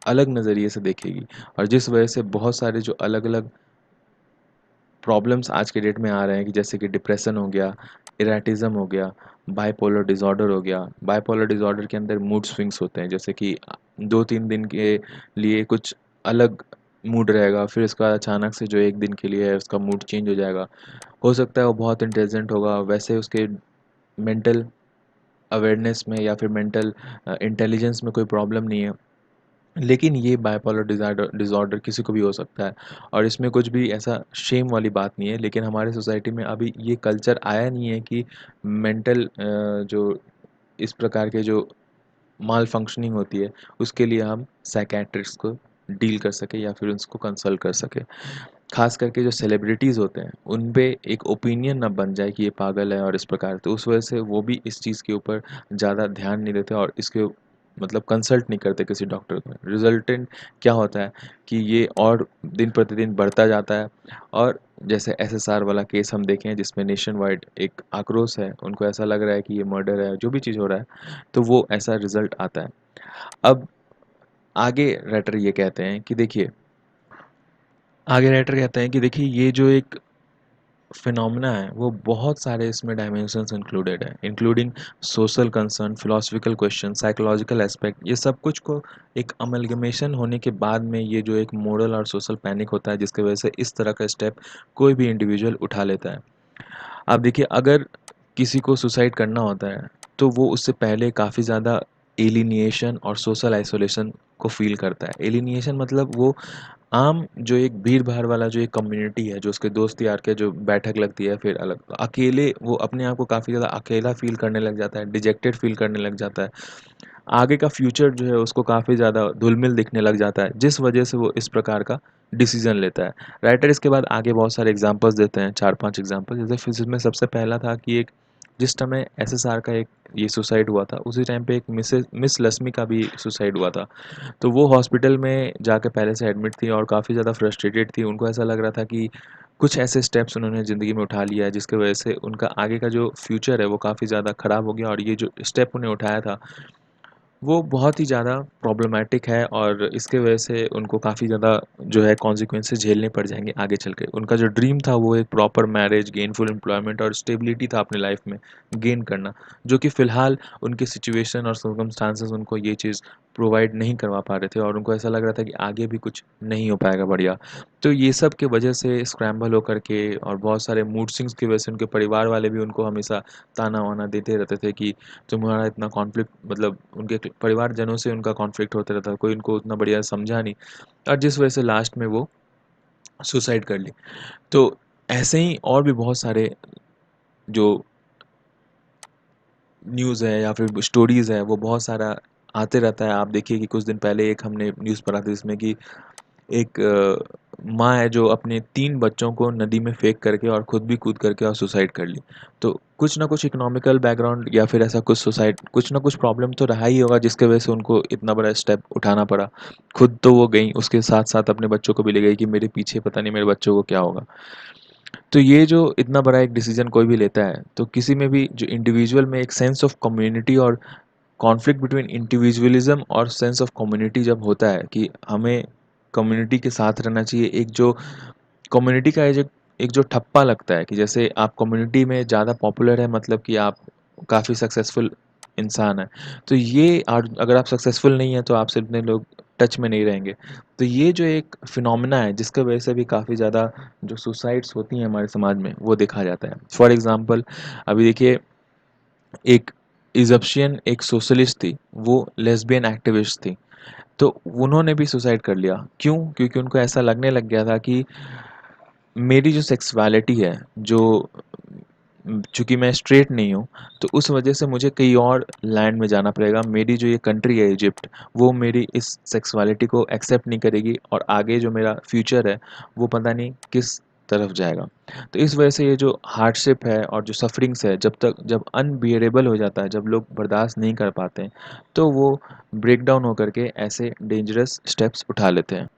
अलग नज़रिए से देखेगी, और जिस वजह से बहुत सारे जो अलग अलग प्रॉब्लम्स आज के डेट में आ रहे हैं, कि जैसे कि डिप्रेशन हो गया, इरेटिज़म हो गया, बाइपोलर डिसऑर्डर हो गया। बाइपोलर डिसऑर्डर के अंदर मूड स्विंग्स होते हैं, जैसे कि 2-3 दिन के लिए कुछ अलग मूड रहेगा, फिर उसके बाद अचानक से जो 1 दिन के लिए है उसका मूड चेंज हो जाएगा। हो सकता है वो बहुत इंटेलिजेंट होगा, वैसे उसके मेंटल अवेयरनेस में या फिर मेंटल इंटेलिजेंस में कोई प्रॉब्लम नहीं है, लेकिन ये बाइपोलर डिज़ार्डर डिसऑर्डर किसी को भी हो सकता है, और इसमें कुछ भी ऐसा शेम वाली बात नहीं है। लेकिन हमारे सोसाइटी में अभी ये कल्चर आया नहीं है कि मेंटल जो इस प्रकार के जो माल फंक्शनिंग होती है, उसके लिए हम साइकियाट्रिस्ट को डील कर सके या फिर उसको कंसल्ट कर सके। खास करके जो सेलिब्रिटीज़ होते हैं उन पे एक ओपिनियन ना बन जाए कि ये पागल है और इस प्रकार, तो उस वजह से वो भी इस चीज़ के ऊपर ज़्यादा ध्यान नहीं देते, और इसके मतलब कंसल्ट नहीं करते किसी डॉक्टर को। रिजल्टेंट क्या होता है कि ये और दिन प्रतिदिन बढ़ता जाता है, और जैसे एसएसआर वाला केस हम देखें जिसमें नेशन वाइड एक आक्रोश है, उनको ऐसा लग रहा है कि ये मर्डर है, जो भी चीज़ हो रहा है, तो वो ऐसा रिजल्ट आता है। अब आगे राइटर ये कहते हैं कि देखिए, आगे राइटर कहते हैं कि देखिए, ये जो एक फिनोमेना है वो बहुत सारे इसमें डायमेंशंस इंक्लूडेड है, including social concern, philosophical question, psychological aspect. ये सब कुछ को एक अमलगमेशन होने के बाद में ये जो एक मोरल और सोशल पैनिक होता है, जिसकी वजह से इस तरह का स्टेप कोई भी इंडिविजुअल उठा लेता है। आप देखिए, अगर किसी को सुसाइड करना होता है तो वो उससे पहले काफ़ी ज़्यादा एलिनिएशन और सोशल आइसोलेशन को फील करता है। एलिनिएशन मतलब वो आम जो एक भीड़-भाड़ वाला जो एक कम्युनिटी है, जो उसके दोस्त यार के जो बैठक लगती है, फिर अलग अकेले वो अपने आप को काफ़ी ज़्यादा अकेला फ़ील करने लग जाता है, डिजेक्टेड फ़ील करने लग जाता है। आगे का फ्यूचर जो है उसको काफ़ी ज़्यादा धुलमिल दिखने लग जाता है, जिस वजह से वो इस प्रकार का डिसीज़न लेता है। राइटर इसके बाद आगे बहुत सारे एग्ज़ाम्पल्स देते हैं, 4-5 एग्ज़ाम्पल, जैसे फिर में सबसे पहला था कि एक जिस समय एसएसआर का एक ये सुसाइड हुआ था, उसी टाइम पे एक मिस लक्ष्मी का भी सुसाइड हुआ था। तो वो हॉस्पिटल में जाके पहले से एडमिट थी और काफ़ी ज़्यादा फ्रस्ट्रेटेड थी। उनको ऐसा लग रहा था कि कुछ ऐसे स्टेप्स उन्होंने ज़िंदगी में उठा लिया है जिसकी वजह से उनका आगे का जो फ्यूचर है वो काफ़ी ज़्यादा ख़राब हो गया, और ये जो स्टेप उन्हें उठाया था वो बहुत ही ज़्यादा प्रॉब्लमैटिक है, और इसके वजह से उनको काफ़ी ज़्यादा जो है कॉन्सिक्वेंसेस झेलने पड़ जाएँगे आगे चल के। उनका जो ड्रीम था वो एक प्रॉपर मैरिज, गेनफुल एम्प्लॉयमेंट और स्टेबिलिटी था अपनी लाइफ़ में गेन करना, जो कि फ़िलहाल उनकी सिचुएशन और सर्कमस्टांसेस उनको ये चीज़ प्रोवाइड नहीं करवा पा रहे थे, और उनको ऐसा लग रहा था कि आगे भी कुछ नहीं हो पाएगा बढ़िया। तो ये सब की वजह से स्क्रैम्बल होकर के और बहुत सारे मूड स्विंग्स की वजह से उनके परिवार वाले भी उनको हमेशा ताना-वाना देते रहते थे कि तुम्हारा इतना कॉन्फ्लिक्ट, मतलब उनके परिवारजनों से उनका कॉन्फ्लिक्ट होता रहता था, कोई उनको उतना बढ़िया समझा नहीं, और जिस वजह से लास्ट में वो सुसाइड कर ली। तो ऐसे ही और भी बहुत सारे जो न्यूज़ है या फिर स्टोरीज़ है वो बहुत सारा आते रहता है। आप देखिए कि कुछ दिन पहले एक हमने न्यूज़ पढ़ा था जिसमें कि एक माँ है जो अपने 3 बच्चों को नदी में फेंक करके और खुद भी कूद करके और सुसाइड कर ली। तो कुछ ना कुछ इकोनॉमिकल बैकग्राउंड या फिर ऐसा कुछ कुछ ना कुछ प्रॉब्लम तो रहा ही होगा जिसकी वजह से उनको इतना बड़ा स्टेप उठाना पड़ा। खुद तो वो गईं, उसके साथ-साथ अपने बच्चों को भी ले गई कि मेरे पीछे पता नहीं मेरे बच्चों को क्या होगा। तो ये जो इतना बड़ा एक डिसीज़न कोई भी लेता है, तो किसी में भी जो इंडिविजुअल में एक सेंस ऑफ कम्युनिटी और कॉन्फ्लिक्ट बिटवीन इंडिविजुअलिज्म और सेंस ऑफ कम्युनिटी जब होता है कि हमें कम्युनिटी के साथ रहना चाहिए, एक जो कम्युनिटी का एक जो ठप्पा लगता है कि जैसे आप कम्युनिटी में ज़्यादा पॉपुलर है मतलब कि आप काफ़ी सक्सेसफुल इंसान हैं। तो ये और अगर आप सक्सेसफुल नहीं हैं तो आपसे इतने लोग टच में नहीं रहेंगे। तो ये जो एक फिनोमेना है जिसकी वजह से भी काफ़ी ज़्यादा जो सुसाइड्स होती हैं हमारे समाज में वो देखा जाता है। फॉर एग्ज़ाम्पल अभी देखिए, एक इजिप्शियन एक सोशलिस्ट थी, वो लेस्बियन एक्टिविस्ट थी। तो उन्होंने भी सुसाइड कर लिया। क्यों? क्योंकि उनको ऐसा लगने लग गया था कि मेरी जो सेक्सुअलिटी है, जो चूँकि मैं स्ट्रेट नहीं हूँ, तो उस वजह से मुझे कहीं और लैंड में जाना पड़ेगा। मेरी जो ये कंट्री है इजिप्ट, वो मेरी इस सेक्सुअलिटी को एक्सेप्ट नहीं करेगी और आगे जो मेरा फ्यूचर है, वो पता नहीं किस तरफ जाएगा। तो इस वजह से ये जो हार्डशिप है और जो सफ़रिंग्स है, जब अनबियरेबल हो जाता है, जब लोग बर्दाश्त नहीं कर पाते हैं, तो वो ब्रेक डाउन होकर के ऐसे डेंजरस स्टेप्स उठा लेते हैं।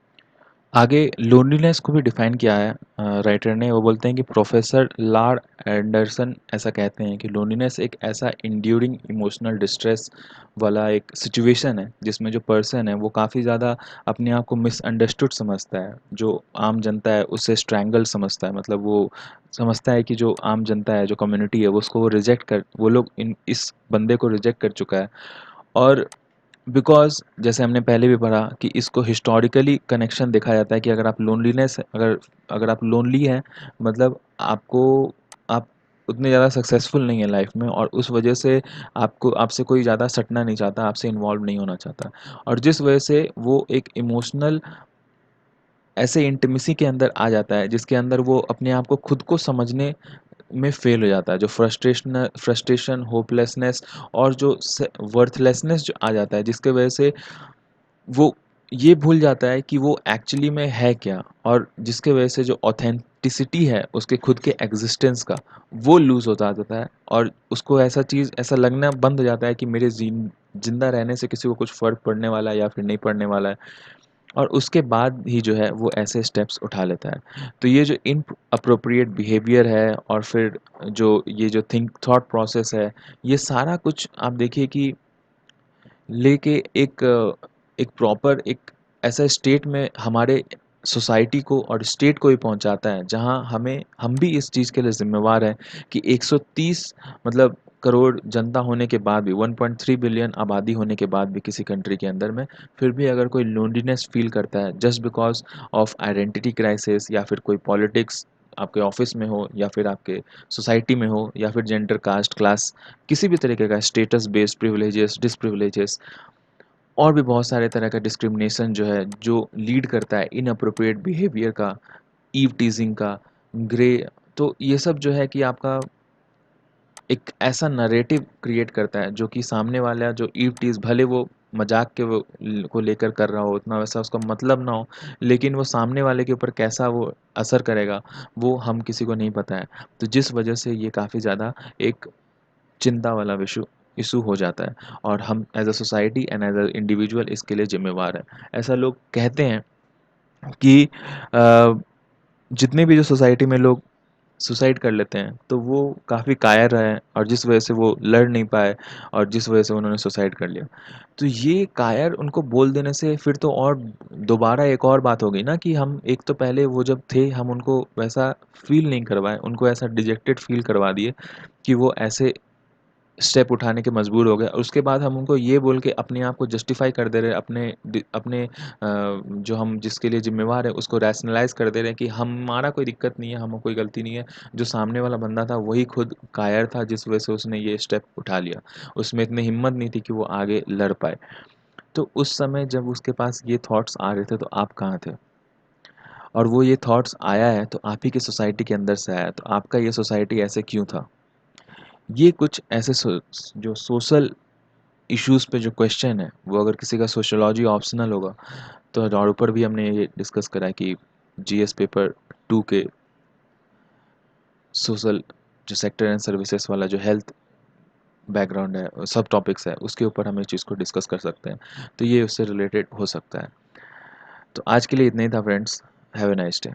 आगे लोनलीनेस को भी डिफाइन किया है राइटर ने। वो बोलते हैं कि प्रोफेसर लार्ड एंडरसन ऐसा कहते हैं कि लोनलीनेस एक ऐसा इंड्यूरिंग इमोशनल डिस्ट्रेस वाला एक सिचुएशन है जिसमें जो पर्सन है वो काफ़ी ज़्यादा अपने आप को मिसअंडरस्टूड समझता है, जो आम जनता है उससे स्ट्रैंगल समझता है। मतलब वो समझता है कि जो आम जनता है, जो कम्युनिटी है, वो उसको रिजेक्ट कर, वो लोग इन इस बंदे को रिजेक्ट कर चुका है। और बिकॉज़ जैसे हमने पहले भी पढ़ा कि इसको हिस्टोरिकली कनेक्शन देखा जाता है कि अगर आप लोनली हैं, मतलब आप उतने ज़्यादा सक्सेसफुल नहीं है लाइफ में, और उस वजह से आपको आपसे कोई ज़्यादा सटना नहीं चाहता, आपसे इन्वॉल्व नहीं होना चाहता, और जिस वजह से वो एक इमोशनल ऐसे इंटीमेसी के अंदर आ जाता है जिसके अंदर वो अपने आप को खुद को समझने में फेल हो जाता है। जो फ्रस्ट्रेशन, होपलेसनेस और जो वर्थलेसनेस जो आ जाता है, जिसके वजह से वो ये भूल जाता है कि वो एक्चुअली में है क्या, और जिसके वजह से जो ऑथेंटिसिटी है उसके खुद के एग्जिस्टेंस का, वो लूज़ होता जाता है, और उसको ऐसा लगना बंद हो जाता है कि मेरे जिंदा रहने से किसी को कुछ फ़र्क पड़ने वाला है या फिर नहीं पड़ने वाला है, और उसके बाद ही जो है वो ऐसे स्टेप्स उठा लेता है। तो ये जो इन अप्रोप्रिएट बिहेवियर है, और फिर जो ये जो थॉट प्रोसेस है, ये सारा कुछ आप देखिए कि लेके एक प्रॉपर एक ऐसा स्टेट में हमारे सोसाइटी को और स्टेट को ही पहुंचाता है जहां हम भी इस चीज़ के लिए ज़िम्मेवार हैं कि 130 मतलब करोड़ जनता होने के बाद भी, 1.3 बिलियन आबादी होने के बाद भी किसी कंट्री के अंदर में, फिर भी अगर कोई लोनलीनेस फील करता है just because of identity crisis, या फिर कोई पॉलिटिक्स आपके ऑफिस में हो, या फिर आपके सोसाइटी में हो, या फिर जेंडर, कास्ट, क्लास, किसी भी तरीके का स्टेटस बेस्ड प्रिविलेजेस, डिसप्रिविलेजेस, और भी बहुत सारे तरह का डिस्क्रिमिनेशन जो है, जो लीड करता है इनअप्रोप्रिएट बिहेवियर का, ईव टीजिंग का, ग्रे, तो ये सब जो है कि आपका एक ऐसा नरेटिव क्रिएट करता है जो कि सामने वाला जो ईव टीज, भले वो मजाक के को लेकर कर रहा हो, उतना वैसा उसका मतलब ना हो, लेकिन वो सामने वाले के ऊपर कैसा वो असर करेगा, वो हम किसी को नहीं पता है। तो जिस वजह से ये काफ़ी ज़्यादा एक चिंता वाला इशू हो जाता है, और हम as a society and as a individual इसके लिए जिम्मेवार हैं। ऐसा लोग कहते हैं कि जितने भी जो सोसाइटी में लोग सुसाइड कर लेते हैं तो वो काफ़ी कायर हैं, और जिस वजह से वो लड़ नहीं पाए, और जिस वजह से उन्होंने सुसाइड कर लिया। तो ये कायर उनको बोल देने से फिर तो और दोबारा एक और बात हो गई ना, कि हम एक तो पहले वो जब थे हम उनको वैसा फील नहीं करवाए, उनको ऐसा डिजेक्टेड फील करवा दिए कि वो ऐसे स्टेप उठाने के मजबूर हो गए, और उसके बाद हम उनको ये बोल के अपने आप को जस्टिफाई कर दे रहे हैं, अपने जो हम जिसके लिए जिम्मेवार है उसको रैशनलाइज कर दे रहे हैं कि हमारा कोई दिक्कत नहीं है, हमें कोई गलती नहीं है। जो सामने वाला बंदा था वही खुद कायर था, जिस वजह से उसने ये स्टेप उठा लिया, उसमें इतनी हिम्मत नहीं थी कि वो आगे लड़ पाए। तो उस समय जब उसके पास ये थॉट्स आ रहे थे तो आप कहाँ थे? और वो ये थॉट्स आया है तो आप ही की सोसाइटी के अंदर से आया है, तो आपका ये सोसाइटी ऐसे क्यों था? ये कुछ ऐसे जो सोशल इश्यूज़ पे जो क्वेश्चन है, वो अगर किसी का सोशियोलॉजी ऑप्शनल होगा, तो और ऊपर भी हमने ये डिस्कस करा है कि जीएस पेपर 2 के सोशल जो सेक्टर एंड सर्विसेज वाला जो हेल्थ बैकग्राउंड है, सब टॉपिक्स है, उसके ऊपर हम इस चीज़ को डिस्कस कर सकते हैं। तो ये उससे रिलेटेड हो सकता है। तो आज के लिए इतना ही था friends. Have a nice day.